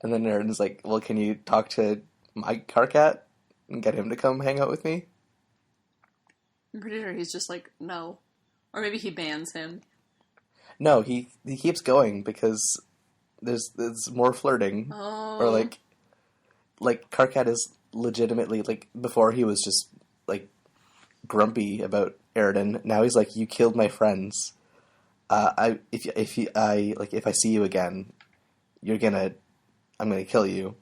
And then Aaron's like, well, can you talk to my Karkat and get him to come hang out with me? I'm pretty sure he's just like, no. Or maybe he bans him. No, he keeps going because there's more flirting. Oh. Or like Karkat is legitimately, like, before he was just, like, grumpy about Aridin. Now he's like, you killed my friends. If I see you again, I'm gonna kill you.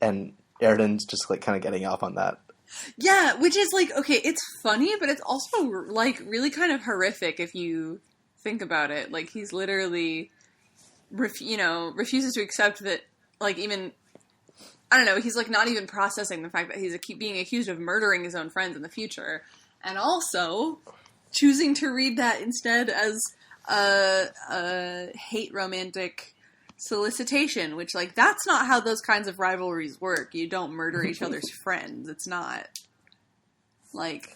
And Aridin's just, like, kind of getting off on that. Yeah, which is, like, okay, it's funny, but it's also, like, really kind of horrific if you think about it. Like, he's literally, refuses to accept that, like, even, I don't know, he's, like, not even processing the fact that he's being accused of murdering his own friends in the future. And also choosing to read that instead as a hate romantic solicitation, which, like, that's not how those kinds of rivalries work. You don't murder each other's friends. It's not, like,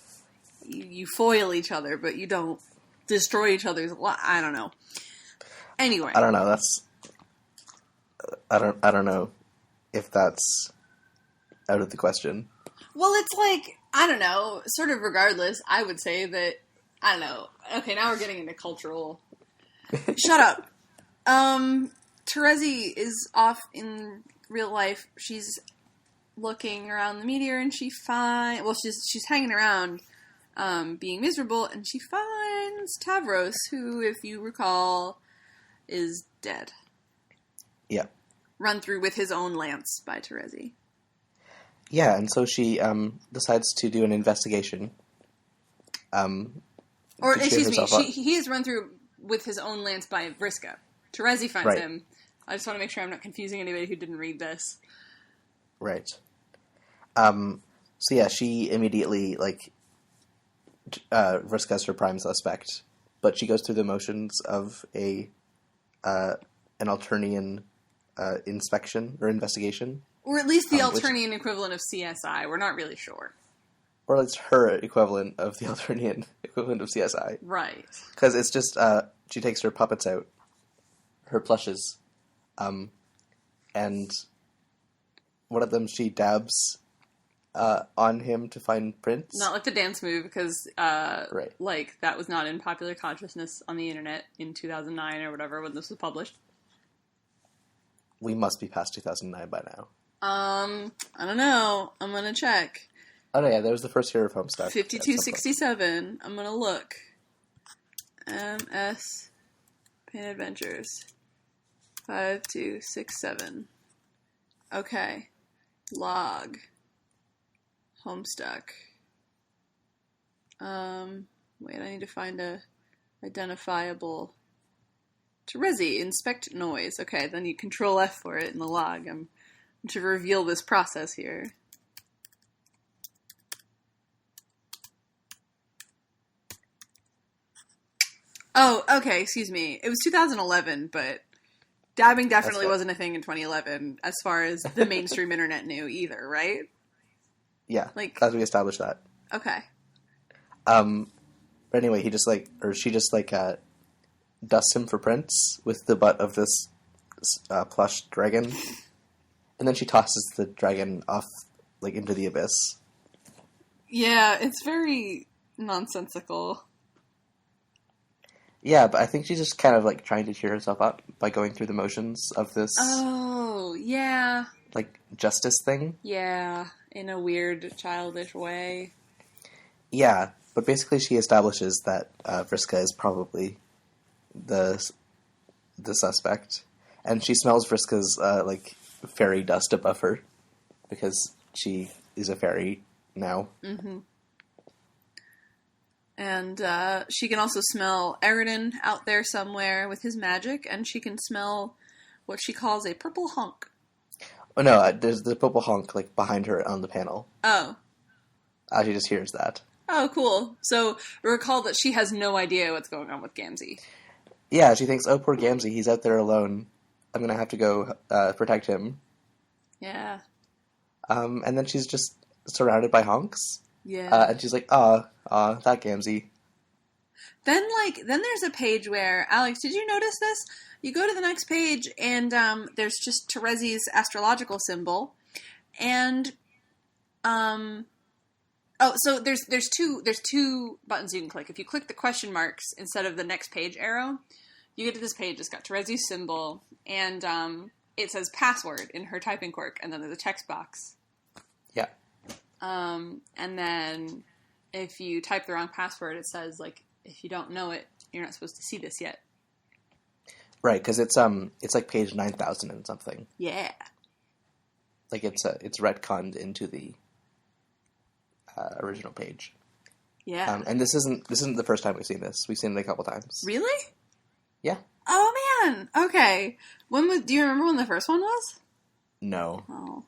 you foil each other, but you don't destroy each other's I don't know. Anyway. I don't know, I don't know if that's out of the question. Well, it's like, I don't know, sort of regardless, I would say that, I don't know. Okay, now we're getting into cultural. Shut up. Terezi is off in real life. She's looking around the meteor and she's hanging around, being miserable, and she finds Tavros, who, if you recall, is dead. Yeah. Run through with his own lance by Terezi. Yeah, and so she decides to do an investigation. Or, excuse me, he is run through with his own lance by Vriska. Terezi finds him. I just want to make sure I'm not confusing anybody who didn't read this. Right. So yeah, she immediately, like, Vriska's her prime suspect, but she goes through the motions of an Alternian inspection or investigation. Or at least the Alternian equivalent of CSI. We're not really sure. Or it's her equivalent of the Alternian equivalent of CSI. Right. Because it's just, she takes her puppets out, her plushes, and one of them she dabs on him to find prints. Not like the dance move, because, right. like, that was not in popular consciousness on the internet in 2009 or whatever when this was published. We must be past 2009 by now. I don't know. I'm gonna check. Oh, no, yeah, that was the first year of Homestuck. 5267. I'm gonna look. MS Paint Adventures. 5267. Okay. Log. Homestuck. Wait, I need to find a identifiable Terezi, inspect noise. Okay, then you Control F for it in the log. I'm to reveal this process here. Oh, okay, excuse me. It was 2011, but dabbing definitely wasn't a thing in 2011 as far as the mainstream internet knew either, right? Yeah, like, glad we established that. Okay. But anyway, she just dusts him for prints with the butt of this plush dragon, and then she tosses the dragon off, like, into the abyss. Yeah, it's very nonsensical. Yeah, but I think she's just kind of, like, trying to cheer herself up by going through the motions of this... Oh, yeah. Like, justice thing. Yeah, in a weird, childish way. Yeah, but basically she establishes that Vriska is probably the suspect. And she smells Vriska's, like, fairy dust above her, because she is a fairy now. Mm-hmm. And she can also smell Aridin out there somewhere with his magic, and she can smell what she calls a purple honk. Oh no, there's the purple honk, like, behind her on the panel. Oh. She just hears that. Oh, cool. So, recall that she has no idea what's going on with Gamzee. Yeah, she thinks, oh, poor Gamzee, he's out there alone. I'm gonna have to go protect him. Yeah. And then she's just surrounded by honks. Yeah. And she's like, that Gamzee. Then there's a page where, Alex, did you notice this? You go to the next page and there's just Terezi's astrological symbol, and so there's two buttons you can click. If you click the question marks instead of the next page arrow, you get to this page. It's got Terezi's symbol, and it says password in her typing quirk, and then there's a text box. Yeah. And then if you type the wrong password, it says, like, if you don't know it, you're not supposed to see this yet. Right, because it's like page 9,000 and something. Yeah. Like it's retconned into the original page. Yeah. And this isn't the first time we've seen this. We've seen it a couple times. Really? Yeah. Oh man. Okay. Do you remember when the first one was? No. Oh.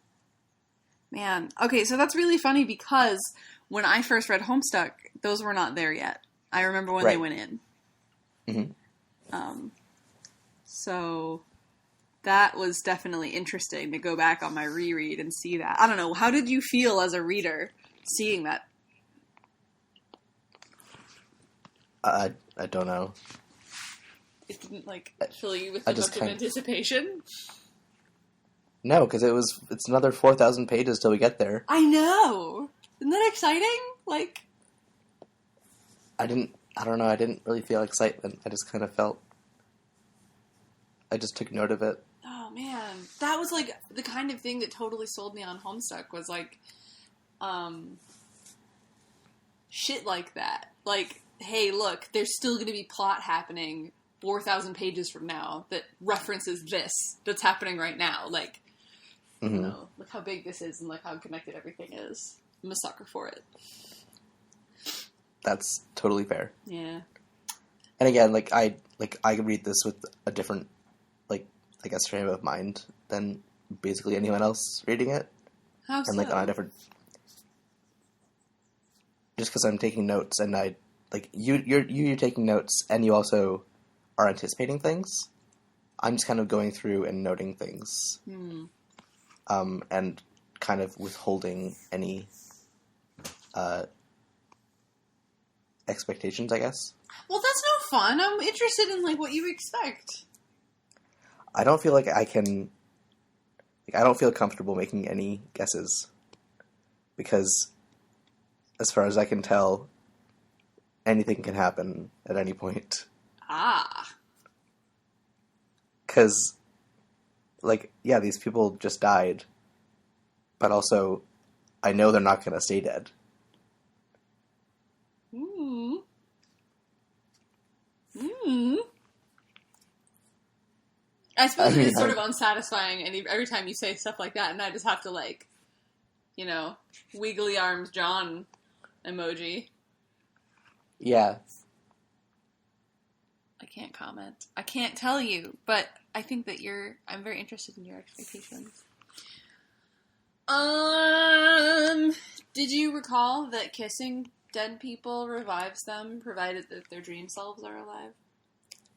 Man. Okay, so that's really funny because when I first read Homestuck, those were not there yet. I remember when they went in. Mm-hmm. So that was definitely interesting to go back on my reread and see that. I don't know. How did you feel as a reader seeing that? I don't know. It didn't, fill you with a bunch of anticipation? No, because it's another 4,000 pages till we get there. I know! Isn't that exciting? I don't know, I didn't really feel excitement. I just kind of felt... I just took note of it. Oh, man. That was, the kind of thing that totally sold me on Homestuck was, shit like that. Hey, look, there's still going to be plot happening 4,000 pages from now that references this that's happening right now. Mm-hmm. You know, look how big this is and look how connected everything is. I'm a sucker for it. That's totally fair. Yeah. And again, I read this with a different, I guess, frame of mind than basically anyone else reading it. How so? And on a different... Just because I'm taking notes and you're taking notes and you also are anticipating things. I'm just kind of going through and noting things. And kind of withholding any expectations, I guess. Well, that's no fun. I'm interested in, what you expect. I don't feel like I can... I don't feel comfortable making any guesses. Because, as far as I can tell, anything can happen at any point. Ah. Because, yeah, these people just died. But also, I know they're not going to stay dead. I suppose it is sort of unsatisfying every time you say stuff like that, and I just have to, wiggly arms John emoji. Yeah. I can't comment. I can't tell you, but I think that I'm very interested in your expectations. Did you recall that kissing dead people revives them, provided that their dream selves are alive?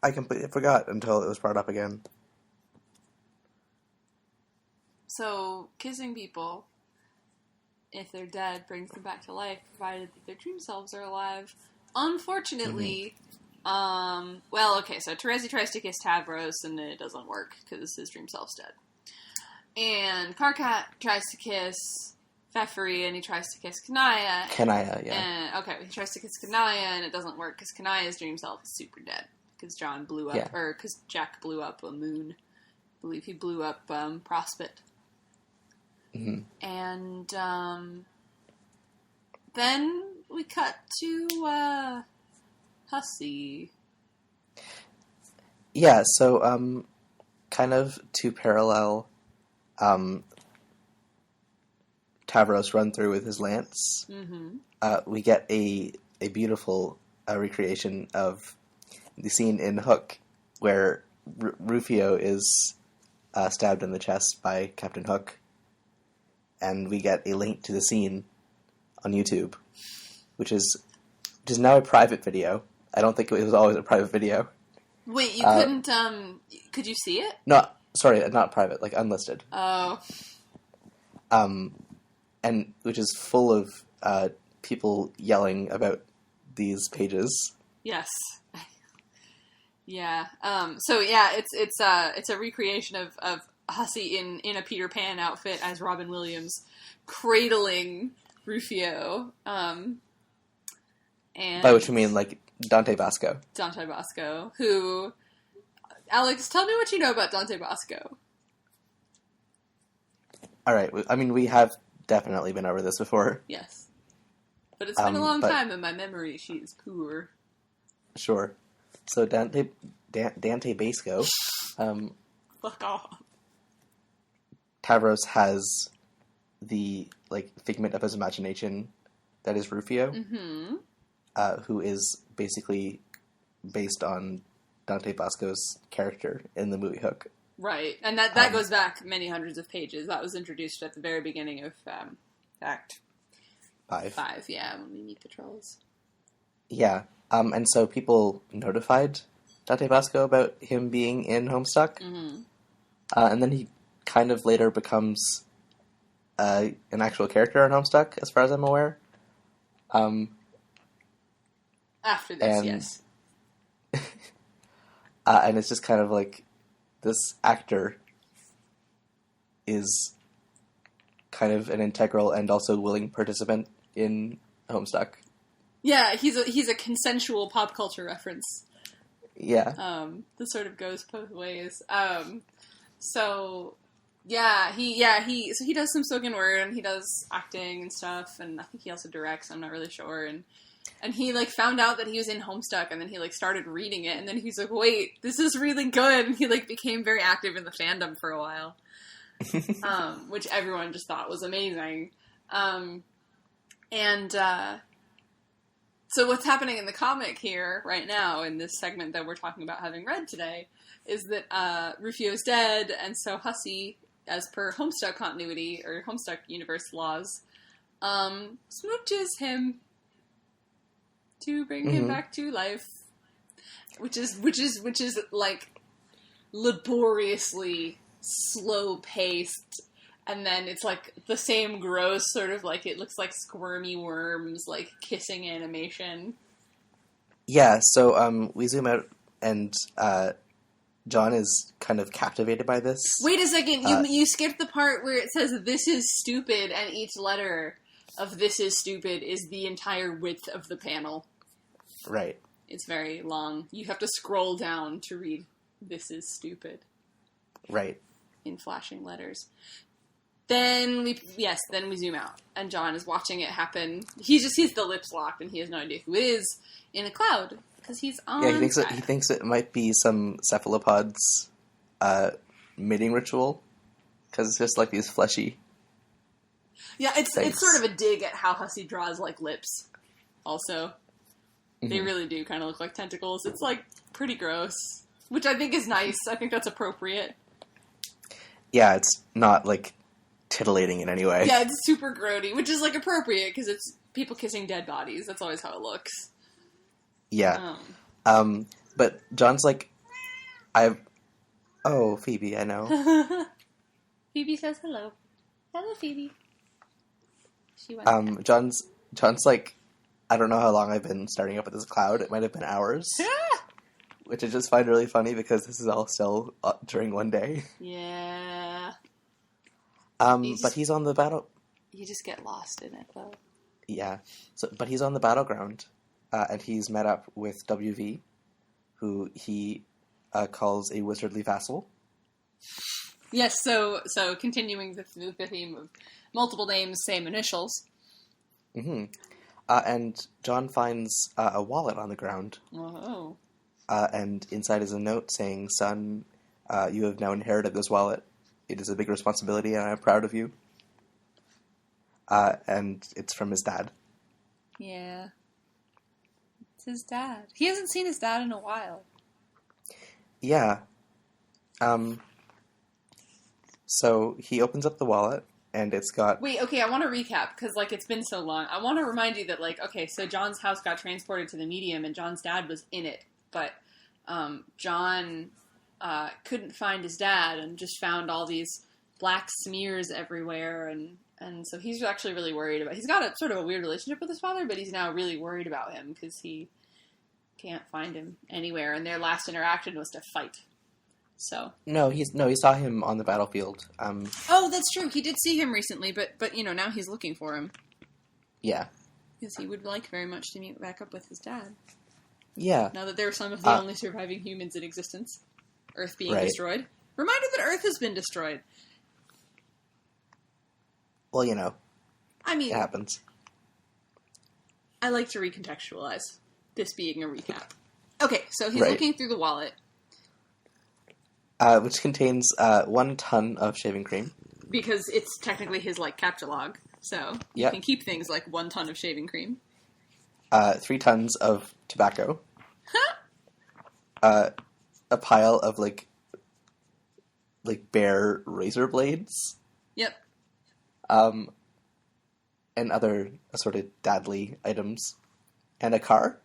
I completely forgot until it was brought up again. So, kissing people, if they're dead, brings them back to life, provided that their dream selves are alive. Unfortunately, so Terezi tries to kiss Tavros, and it doesn't work, because his dream self's dead. And Karkat tries to kiss Pfeffery, and he tries to kiss Kanaya. Kanaya, yeah. And, he tries to kiss Kanaya, and it doesn't work, because Kanaya's dream self is super dead. Because John blew up, or because Jack blew up a moon. I believe he blew up Prospect. Mm-hmm. And then we cut to Hussey. Yeah, so kind of to parallel Tavros run through with his lance. Mm-hmm. We get a beautiful recreation of the scene in Hook where Rufio is stabbed in the chest by Captain Hook. And we get a link to the scene on YouTube, which is now a private video. I don't think it was always a private video. Wait, you couldn't, could you see it? No, sorry, not private, unlisted. Oh. And which is full of people yelling about these pages. Yes. Yeah. So yeah, it's a recreation of Hussey in a Peter Pan outfit as Robin Williams, cradling Rufio. And By which you mean like Dante Basco. Dante Basco, who, Alex, tell me what you know about Dante Basco. All right. I mean, we have definitely been over this before. Yes. But it's been a long time, and my memory sheet is poor. Sure. So Dante Basco, Fuck off. Tavros has the like figment of his imagination that is Rufio, who is basically based on Dante Basco's character in the movie Hook. Right, and that goes back many hundreds of pages. That was introduced at the very beginning of Act 5, yeah, when we meet the trolls. Yeah, and so people notified Dante Basco about him being in Homestuck, and then he kind of later becomes an actual character in Homestuck, as far as I'm aware. After this, yes. And it's just kind of like this actor is kind of an integral and also willing participant in Homestuck. Yeah, he's a consensual pop culture reference. Yeah. This sort of goes both ways. So he does some spoken word and he does acting and stuff, and I think he also directs. I'm not really sure. And he like found out that he was in Homestuck, and then he like started reading it, and then he's like, "Wait, this is really good." And he like became very active in the fandom for a while, which everyone just thought was amazing. So what's happening in the comic here right now in this segment that we're talking about having read today is that Rufio's dead, and so Hussey, as per Homestuck continuity or Homestuck universe laws, smooches him to bring him back to life, which is like laboriously slow paced. And then it's like the same gross sort of like it looks like squirmy worms like kissing animation. Yeah, so we zoom out and John is kind of captivated by this. Wait a second, you skipped the part where it says "this is stupid" and each letter of "this is stupid" is the entire width of the panel. Right. It's very long. You have to scroll down to read "this is stupid." Right. In flashing letters. Then we zoom out, and John is watching it happen. He just sees the lips locked, and he has no idea who it is in a cloud because he's on. Yeah, he thinks it might be some cephalopods' mating ritual because it's just like these fleshy. Yeah, it's sort of a dig at how Hussey draws like lips. Also, they really do kind of look like tentacles. It's like pretty gross, which I think is nice. I think that's appropriate. Yeah, it's not like titillating in any way. Yeah, it's super grody, which is like appropriate because it's people kissing dead bodies. That's always how it looks. Yeah. But John's like, oh, Phoebe, I know. Phoebe says hello. Hello, Phoebe. She went John's like, I don't know how long I've been starting up with this cloud. It might have been hours. Which I just find really funny because this is all still during one day. Yeah. But he's on the battle. You just get lost in it, though. Yeah. But he's on the battleground, and he's met up with WV, who he calls a wizardly vassal. Yes. So continuing the theme of multiple names, same initials. Mm-hmm. And John finds a wallet on the ground. Oh. And inside is a note saying, "Son, you have now inherited this wallet. It is a big responsibility, and I'm proud of you." And it's from his dad. Yeah. It's his dad. He hasn't seen his dad in a while. Yeah. So he opens up the wallet, and it's got... Wait, okay, I want to recap, because, like, it's been so long. I want to remind you that, like, okay, so John's house got transported to the medium, and John's dad was in it. But John couldn't find his dad and just found all these black smears everywhere, and so he's actually really worried about... He's got a sort of a weird relationship with his father, but he's now really worried about him because he can't find him anywhere, and their last interaction was to fight. So No, he saw him on the battlefield. oh, that's true. He did see him recently, but now he's looking for him. Yeah. Because he would like very much to meet back up with his dad. Yeah. Now that they're some of the only surviving humans in existence, Earth being destroyed. Reminder that Earth has been destroyed. Well, I mean, it happens. I like to recontextualize this being a recap. Okay, so he's Right. looking through the wallet. Which contains 1 ton of shaving cream. Because it's technically his, captcha log. So you can keep things like 1 ton of shaving cream. 3 tons of tobacco. A pile of, bare razor blades. Yep. And other assorted dadly items. And a car.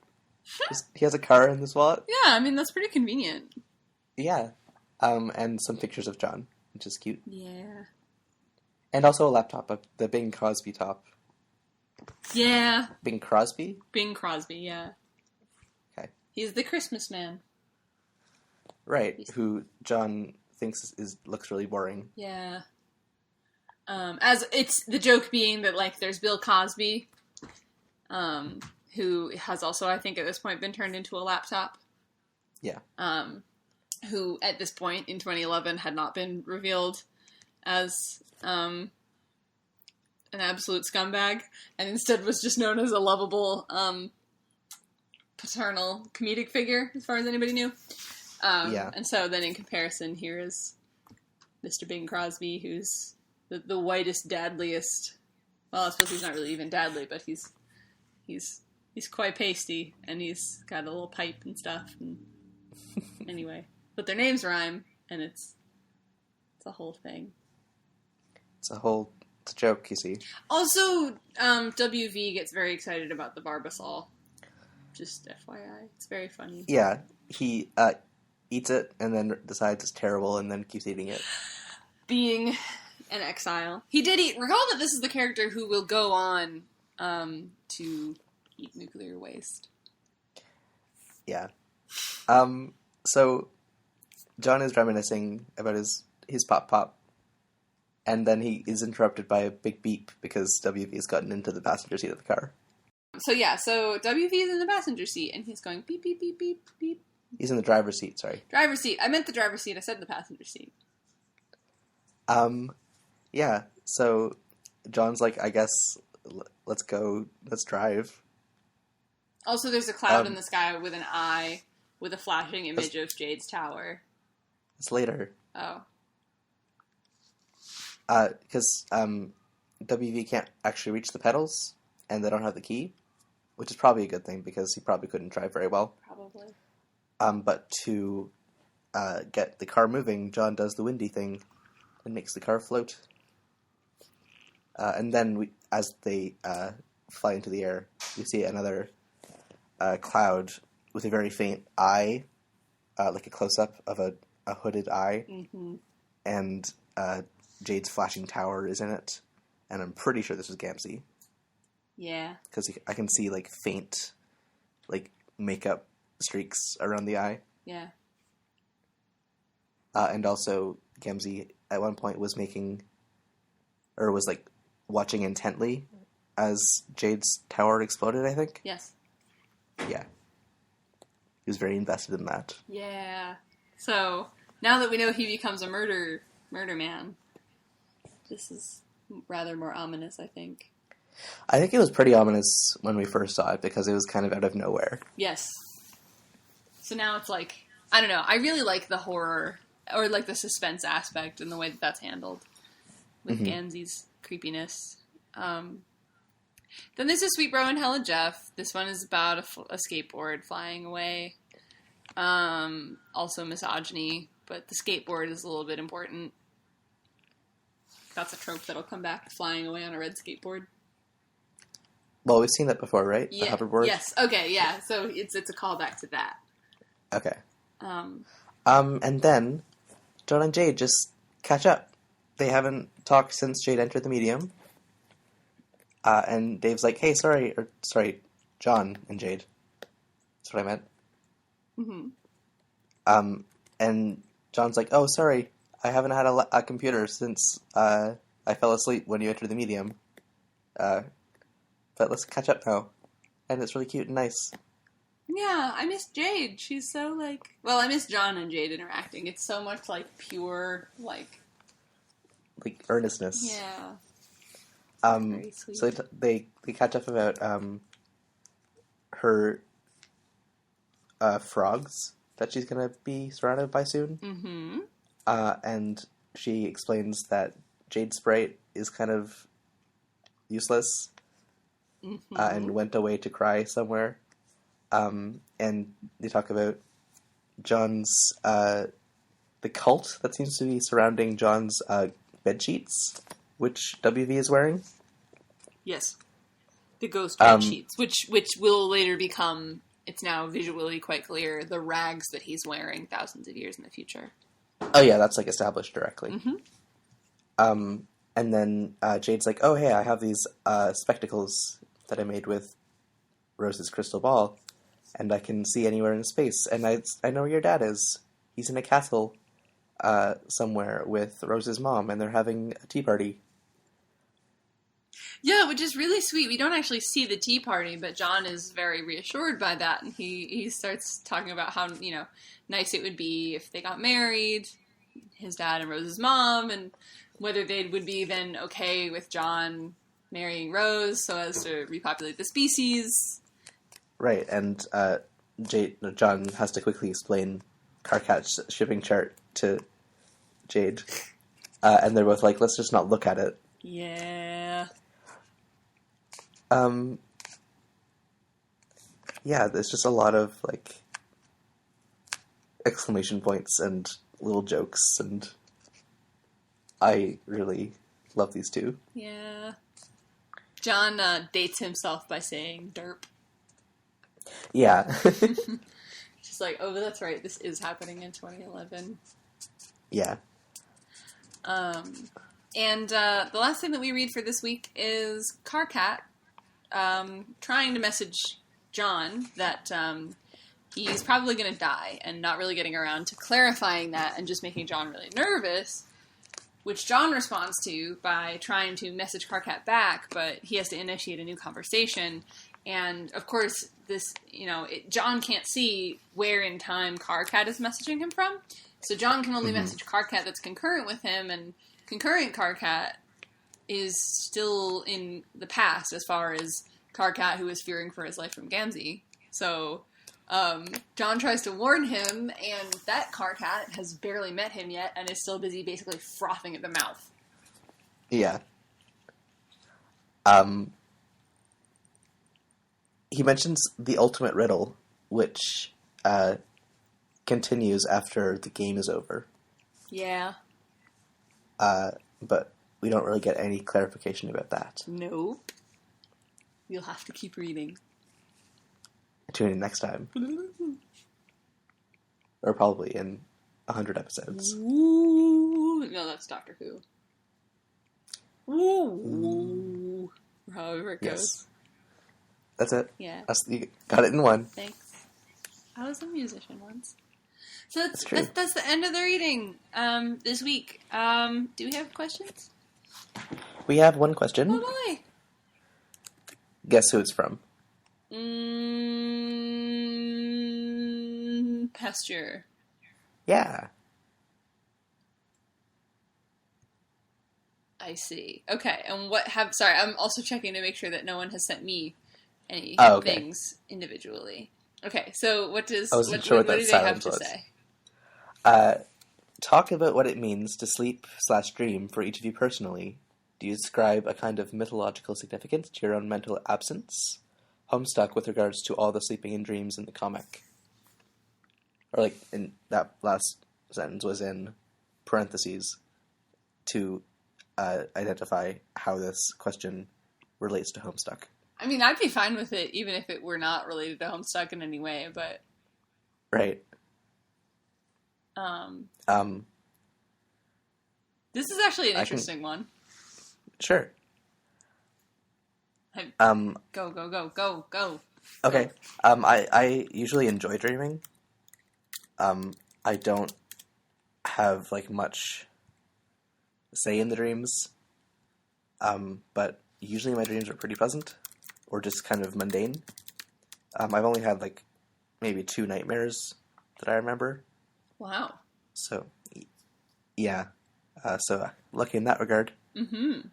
He has a car in this wallet. Yeah, I mean, that's pretty convenient. Yeah. And some pictures of John, which is cute. Yeah. And also a laptop, the Bing Crosby top. Yeah. Bing Crosby? Bing Crosby, yeah. Okay. He's the Christmas man. Right, who John thinks looks really boring. Yeah. As it's the joke being that, there's Bill Cosby, who has also, I think, at this point been turned into a laptop. Yeah. Who, at this point, in 2011, had not been revealed as an absolute scumbag, and instead was just known as a lovable paternal comedic figure, as far as anybody knew. And so then in comparison, here is Mr. Bing Crosby, who's the whitest, dadliest. Well, I suppose he's not really even dadly, but he's quite pasty, and he's got a little pipe and stuff. And anyway, but their names rhyme, and it's a whole thing. It's a joke, you see. Also, WV gets very excited about the Barbasol. Just FYI, it's very funny. Yeah, he eats it and then decides it's terrible and then keeps eating it. Being an exile. He did eat... Recall that this is the character who will go on to eat nuclear waste. Yeah. So, John is reminiscing about his pop, and then he is interrupted by a big beep because WV has gotten into the passenger seat of the car. So WV is in the passenger seat, and he's going beep, beep, beep, beep, beep. He's in the driver's seat, sorry. Driver's seat. I meant the driver's seat. I said the passenger seat. Yeah, so John's like, I guess, let's go, let's drive. Also, there's a cloud in the sky with an eye with a flashing image of Jade's tower. It's later. Oh. Because WV can't actually reach the pedals, and they don't have the key, which is probably a good thing, because he probably couldn't drive very well. Probably. But to get the car moving, John does the windy thing and makes the car float. And then, as they fly into the air, we see another cloud with a very faint eye, like a close-up of a hooded eye. Mm-hmm. And Jade's flashing tower is in it. And I'm pretty sure this is Gamzee. Yeah. Because I can see, faint, makeup streaks around the eye. Yeah. And also, Gamzee at one point was watching intently as Jade's tower exploded, I think. Yes. Yeah. He was very invested in that. Yeah. So, now that we know he becomes a murder man, this is rather more ominous, I think. I think it was pretty ominous when we first saw it, because it was kind of out of nowhere. Yes. So now it's I don't know, I really like the horror, or the suspense aspect and the way that that's handled with Gamzee's creepiness. Then there's a Sweet Bro and Hella Jeff. This one is about a skateboard flying away. Also misogyny, but the skateboard is a little bit important. That's a trope that'll come back, flying away on a red skateboard. Well, we've seen that before, right? Yeah. The hoverboard? Yes. Okay, yeah. So it's a callback to that. Okay. And then John and Jade just catch up. They haven't talked since Jade entered the medium. And Dave's like, hey, sorry, John and Jade. That's what I meant. Mm-hmm. And John's like, "Oh, sorry, I haven't had a computer since I fell asleep when you entered the medium. But let's catch up now." And it's really cute and nice. Yeah, I miss Jade. She's so, like... Well, I miss John and Jade interacting. It's so much, like, pure, like... Like, earnestness. Yeah. Very sweet. So they catch up about her frogs that she's gonna be surrounded by soon. Mm-hmm. And she explains that Jade Sprite is kind of useless, and went away to cry somewhere. And they talk about John's the cult that seems to be surrounding John's bed sheets, which WV is wearing. Yes. The ghost bed sheets, which will later become, it's now visually quite clear, the rags that he's wearing thousands of years in the future. Oh yeah, that's like established directly. Mm-hmm. And then Jade's like, "Oh hey, I have these spectacles that I made with Rose's crystal ball, and I can see anywhere in space. And I know where your dad is. He's in a castle somewhere with Rose's mom, and they're having a tea party." Yeah, which is really sweet. We don't actually see the tea party, but John is very reassured by that, and he starts talking about how, nice it would be if they got married, his dad and Rose's mom, and whether they would be then okay with John marrying Rose so as to repopulate the species. Right, and John has to quickly explain Karkat's shipping chart to Jade, and they're both like, "Let's just not look at it." Yeah. Yeah, there's just a lot of, like, exclamation points and little jokes, and I really love these two. Yeah. John dates himself by saying derp. Yeah. Just like, oh, that's right, this is happening in 2011. Yeah. And the last thing that we read for this week is Karkat trying to message John that he's probably going to die, and not really getting around to clarifying that, and just making John really nervous, which John responds to by trying to message Karkat back, but he has to initiate a new conversation. And, of course, this, John can't see where in time Karkat is messaging him from, so John can only message Karkat that's concurrent with him, and concurrent Karkat is still in the past as far as Karkat, who is fearing for his life from Gamzee. So John tries to warn him, and that Karkat has barely met him yet and is still busy basically frothing at the mouth. Yeah. He mentions the ultimate riddle, which continues after the game is over. Yeah. But we don't really get any clarification about that. Nope. You'll have to keep reading. Tune in next time. Or probably in 100 episodes. Ooh. No, that's Doctor Who. Ooh. Or however it goes. Yes. That's it. Yeah. You got it in one. Thanks. I was a musician once. So That's true. That's the end of the reading this week. Do we have questions? We have one question. Oh boy. Guess who it's from? Pasture. Yeah. I see. Okay, and sorry, I'm also checking to make sure that no one has sent me any things individually. Okay, so what do they have to say? Talk about what it means to sleep/dream for each of you personally. Do you describe a kind of mythological significance to your own mental absence? Homestuck with regards to all the sleeping and dreams in the comic. Or, like, in that last sentence was in parentheses to identify how this question relates to Homestuck. I mean, I'd be fine with it even if it were not related to Homestuck in any way, but... Right. This is actually an interesting one. Sure. Go. Okay. I usually enjoy dreaming. I don't have like much say in the dreams, but usually my dreams are pretty pleasant or just kind of mundane. I've only had like maybe 2 nightmares that I remember. Wow. So, yeah. So lucky in that regard. Mm-hmm.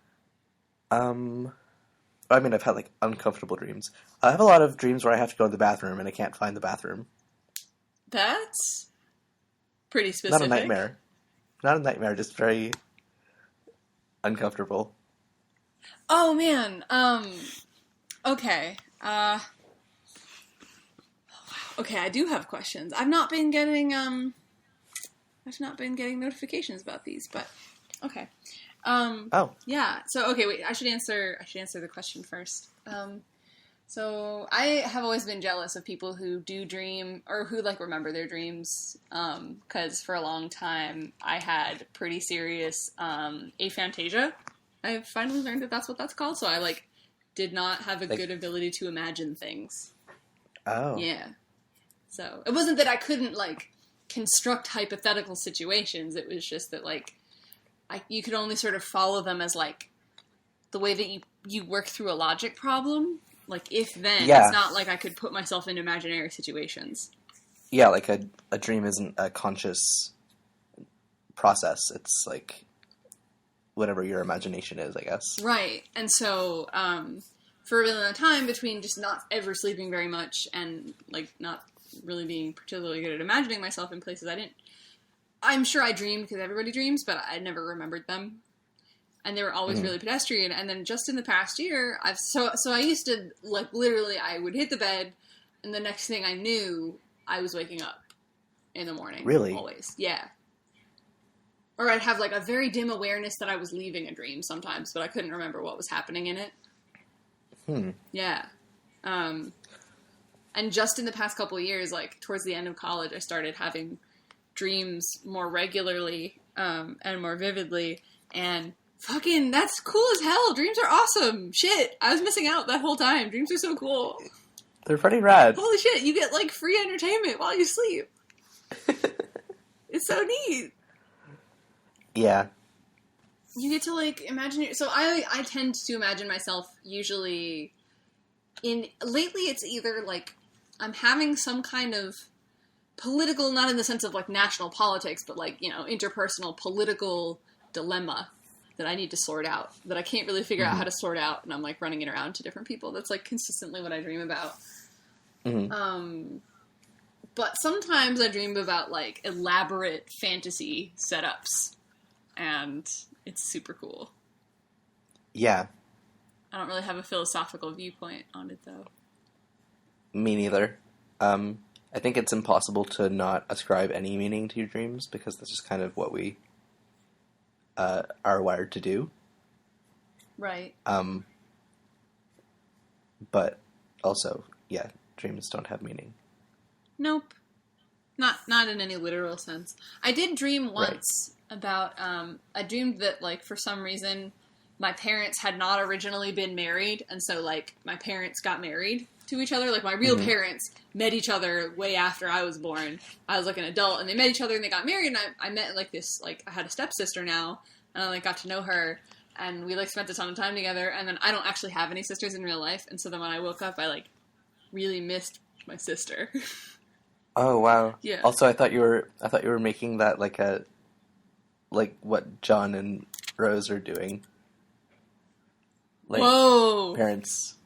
I mean, I've had like uncomfortable dreams. I have a lot of dreams where I have to go to the bathroom and I can't find the bathroom. That's pretty Not specific. a nightmare. Not a nightmare, just very uncomfortable. Oh, man. Okay. Okay, I do have questions. I've not been getting notifications about these, but okay. Oh. Yeah. So, okay, wait, I should answer the question first. So I have always been jealous of people who do dream or who like remember their dreams. 'Cause for a long time I had pretty serious, aphantasia. I finally learned that that's what that's called. So I like did not have a good ability to imagine things. Oh. Yeah. So it wasn't that I couldn't like construct hypothetical situations. It was just that like you could only sort of follow them as like the way that you work through a logic problem. Like if then, Yeah. It's not like I could put myself in imaginary situations. Yeah, like a dream isn't a conscious process. It's like whatever your imagination is, I guess. Right. And so, for a really long time, between just not ever sleeping very much and like not really being particularly good at imagining myself in places I'm sure I dreamed because everybody dreams, but I never remembered them. And they were always really pedestrian. And then just in the past year, so I used to, like, literally, I would hit the bed, and the next thing I knew, I was waking up in the morning. Really? Always. Yeah. Or I'd have, like, a very dim awareness that I was leaving a dream sometimes, but I couldn't remember what was happening in it. Yeah. And just in the past couple of years, like, towards the end of college, I started having dreams more regularly, and more vividly, and fucking, that's cool as hell. Dreams are awesome. Shit, I was missing out that whole time. Dreams are so cool. They're pretty rad. Holy shit, you get, like, free entertainment while you sleep. It's so neat. Yeah. You get to, like, imagine... So I tend to imagine myself usually lately it's either, like, I'm having some kind of political, not in the sense of, like, national politics, but, like, you know, interpersonal political dilemma that I need to sort out, that I can't really figure out how to sort out, and I'm, like, running it around to different people. That's, like, consistently what I dream about. But sometimes I dream about, like, elaborate fantasy setups, and it's super cool. Yeah. I don't really have a philosophical viewpoint on it, though. Me neither. I think it's impossible to not ascribe any meaning to your dreams, because that's just kind of what we are wired to do. Right. But also, yeah, dreams don't have meaning. Nope. Not in any literal sense. I did dream once about, I dreamed that, like, for some reason, my parents had not originally been married, and so, like, my parents got married to each other. Like, my real parents met each other way after I was born. I was, like, an adult, and they met each other, and they got married, and I met, like, this, like, I had a stepsister now, and I, like, got to know her, and we, like, spent a ton of time together, and then I don't actually have any sisters in real life, and so then when I woke up, I, like, really missed my sister. Oh, wow. Yeah. Also, I thought you were making that like what John and Rose are doing. Like, whoa! Parents.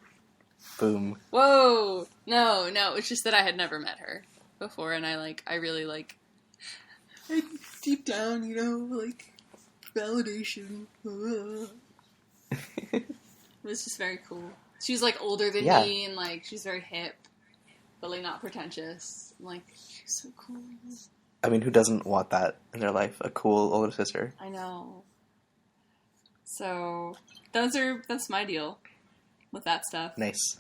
Boom. Whoa! No, it's just that I had never met her before, and I really, like, deep down, you know, like, validation. It was just very cool. She was, like, older than me, and, like, she's very hip, but, like, not pretentious. I'm like, she's so cool. I mean, who doesn't want that in their life? A cool older sister. I know. So, that's my deal with that stuff. Nice.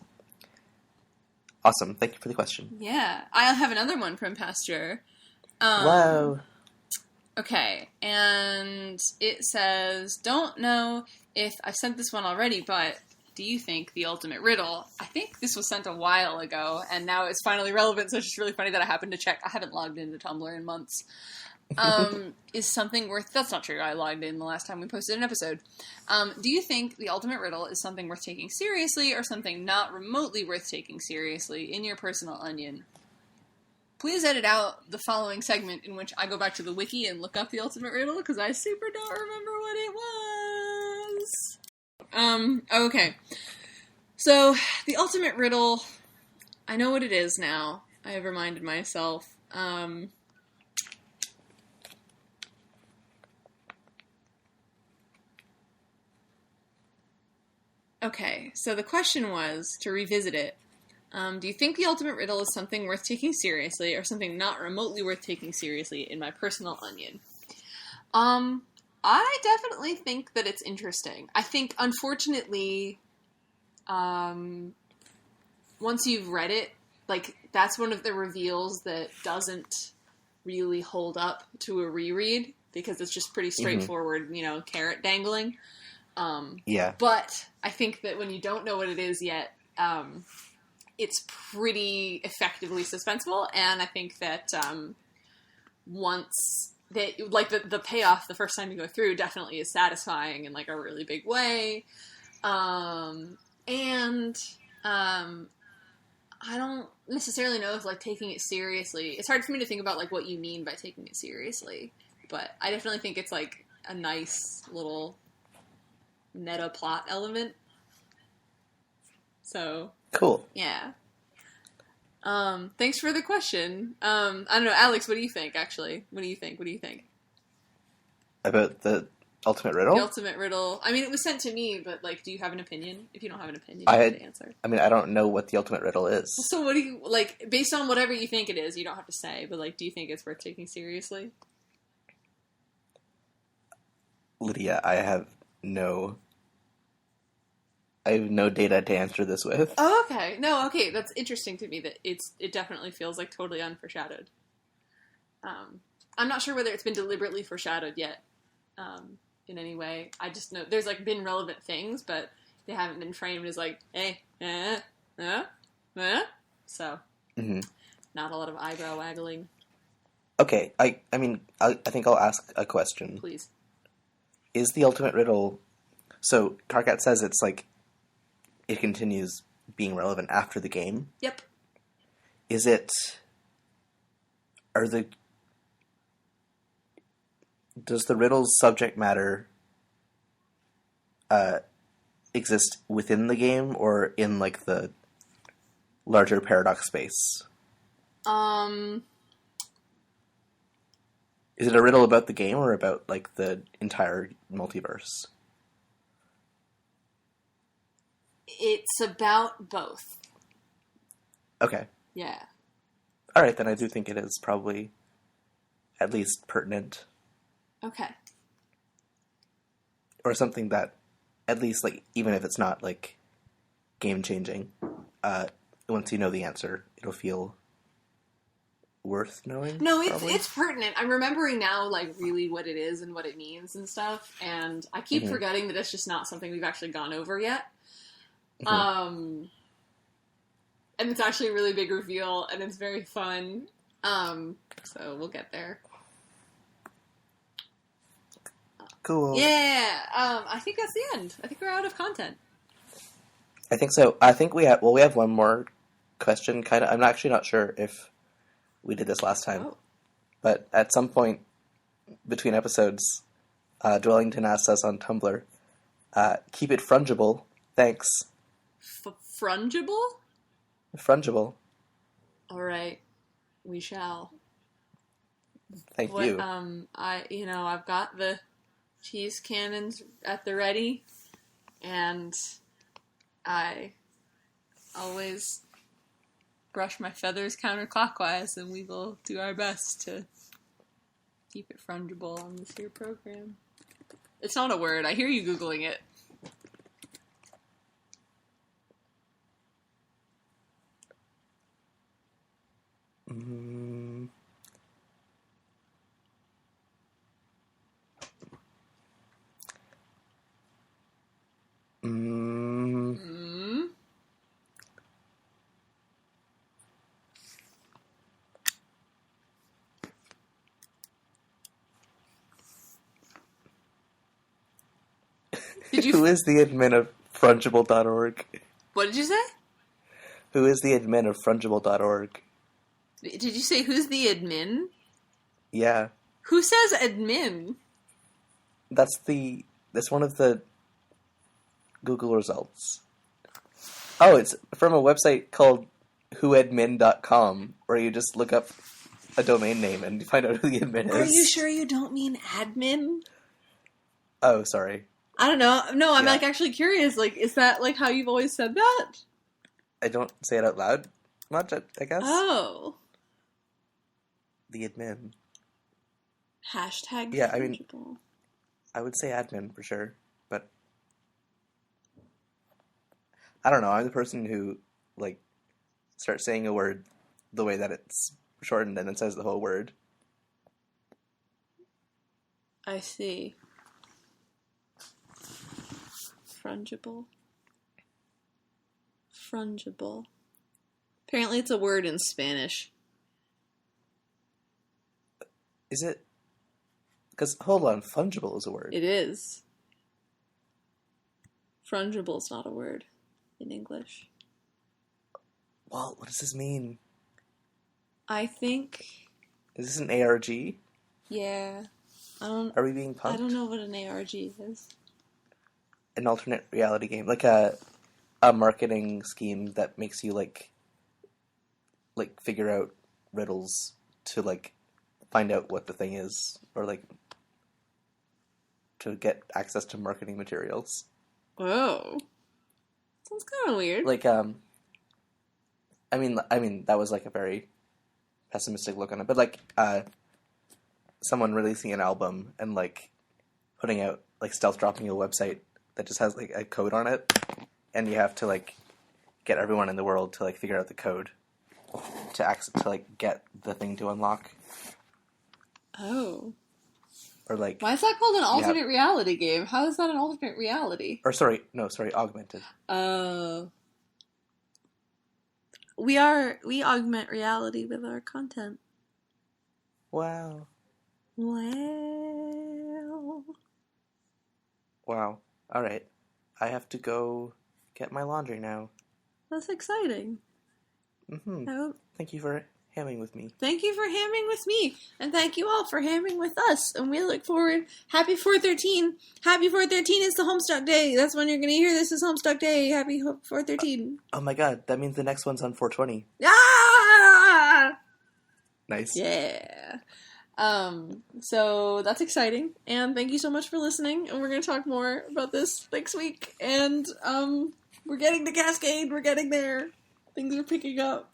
Awesome. Thank you for the question. Yeah. I have another one from past year. Wow. Okay, and it says, don't know if I've sent this one already, but do you think the ultimate riddle, I think this was sent a while ago, and now it's finally relevant, so it's just really funny that I happened to check. I haven't logged into Tumblr in months. Is something worth... That's not true. I logged in the last time we posted an episode. Do you think the ultimate riddle is something worth taking seriously or something not remotely worth taking seriously in your personal onion? Please edit out the following segment in which I go back to the wiki and look up the ultimate riddle, because I super don't remember what it was. Okay. So, the ultimate riddle, I know what it is now. I have reminded myself. Okay, so the question was, to revisit it, do you think the ultimate riddle is something worth taking seriously or something not remotely worth taking seriously in my personal onion? I definitely think that it's interesting. I think, unfortunately, once you've read it, like, that's one of the reveals that doesn't really hold up to a reread, because it's just pretty straightforward, carrot dangling. Yeah. But I think that when you don't know what it is yet, it's pretty effectively suspenseful, and I think that once that, like, the payoff the first time you go through definitely is satisfying in, like, a really big way. I don't necessarily know if, like, taking it seriously... It's hard for me to think about, like, what you mean by taking it seriously, but I definitely think it's, like, a nice little meta plot element. So... Cool. Yeah. Thanks for the question. I don't know, Alex, what do you think, actually? What do you think? About the ultimate riddle? The ultimate riddle. I mean, it was sent to me, but, like, do you have an opinion? If you don't have an opinion, you have to answer. I mean, I don't know what the ultimate riddle is. So what do you, like, based on whatever you think it is, you don't have to say, but, like, do you think it's worth taking seriously? Lydia, I have no data to answer this with. Oh, okay. No, okay. That's interesting to me that it definitely feels like totally unforeshadowed. I'm not sure whether it's been deliberately foreshadowed yet, in any way. I just know there's, like, been relevant things, but they haven't been framed as, like, so, not a lot of eyebrow waggling. Okay, I think I'll ask a question. Please. Is the ultimate riddle... So, Karkat says it's, like, it continues being relevant after the game. Yep. Is it... Does the riddle's subject matter exist within the game or in, like, the larger paradox space? Is it a riddle about the game or about, like, the entire multiverse? It's about both. Okay. Yeah. Alright, then I do think it is probably at least pertinent. Okay. Or something that, at least, like, even if it's not, like, game-changing, once you know the answer, it'll feel worth knowing. No, it's pertinent. I'm remembering now, like, really what it is and what it means and stuff, and I keep forgetting that it's just not something we've actually gone over yet. And it's actually a really big reveal, and it's very fun. So we'll get there. Cool. Yeah. I think that's the end. I think we're out of content. I think so. I think we have one more question, kind of. I'm actually not sure if we did this last time. Oh. But at some point between episodes, Dwellington asked us on Tumblr, keep it fungible. Thanks. Fungible? Fungible. All right. We shall. Thank you. I've got the cheese cannons at the ready, and I always brush my feathers counterclockwise, and we will do our best to keep it fungible on this here program. It's not a word. I hear you Googling it. Did you? Who is the admin of Fungible.org? What did you say? Who is the admin of Fungible.org? Did you say who's the admin? Yeah. Who says admin? That's one of the Google results. Oh, it's from a website called whoadmin.com, where you just look up a domain name and you find out who the admin is. Are you sure you don't mean admin? Oh, sorry. I don't know. No, I'm Yeah. like actually curious. Like, is that like how you've always said that? I don't say it out loud much, I guess. Oh. The admin. Hashtag Yeah, I mean, fungible. I would say admin for sure, but I don't know. I'm the person who, like, starts saying a word the way that it's shortened and then says the whole word. I see. Fungible. Fungible. Apparently it's a word in Spanish. Is it? Because, hold on, fungible is a word. It is. Fungible is not a word in English. Well, what does this mean? I think... Is this an ARG? Yeah. Are we being punked? I don't know what an ARG is. An alternate reality game. Like a marketing scheme that makes you, like figure out riddles to, like, find out what the thing is. Or, like, to get access to marketing materials. Oh. Sounds kind of weird. Like, I mean, that was, like, a very pessimistic look on it. But, like, someone releasing an album and, like, putting out, like, stealth dropping a website that just has, like, a code on it. And you have to, like, get everyone in the world to, like, figure out the code to like, get the thing to unlock. Oh. Or, like... Why is that called an alternate reality game? How is that an alternate reality? Or, sorry, augmented. We augment reality with our content. Wow. Well. Wow. Alright. I have to go get my laundry now. That's exciting. Mm-hmm. Thank you for hamming with me. Thank you for hamming with me. And thank you all for hamming with us. And we look forward. Happy 413. Happy 413 is the Homestuck Day. That's when you're going to hear this is Homestuck Day. Happy 413. Oh my god. That means the next one's on 420. Ah! Nice. Yeah. So that's exciting. And thank you so much for listening. And we're going to talk more about this next week. And, we're getting to Cascade. We're getting there. Things are picking up.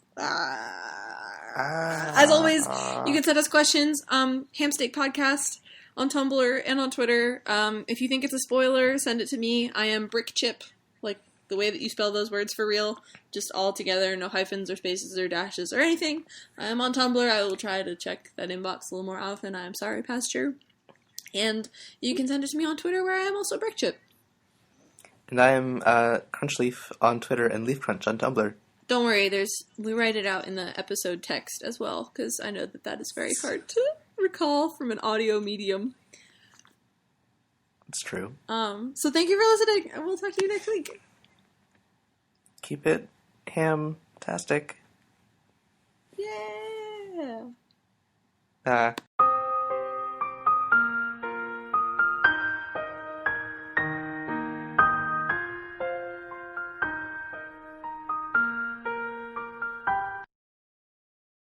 As always, you can send us questions. Hamsteak Podcast on Tumblr and on Twitter. If you think it's a spoiler, send it to me. I am Brickchip, like the way that you spell those words for real, just all together, no hyphens or spaces or dashes or anything. I am on Tumblr. I will try to check that inbox a little more often. I am sorry, Pasture. And you can send it to me on Twitter, where I am also Brickchip. And I am Crunchleaf on Twitter and LeafCrunch on Tumblr. Don't worry, we write it out in the episode text as well, because I know that is very hard to recall from an audio medium. It's true. So thank you for listening, and we'll talk to you next week. Keep it ham-tastic. Yeah!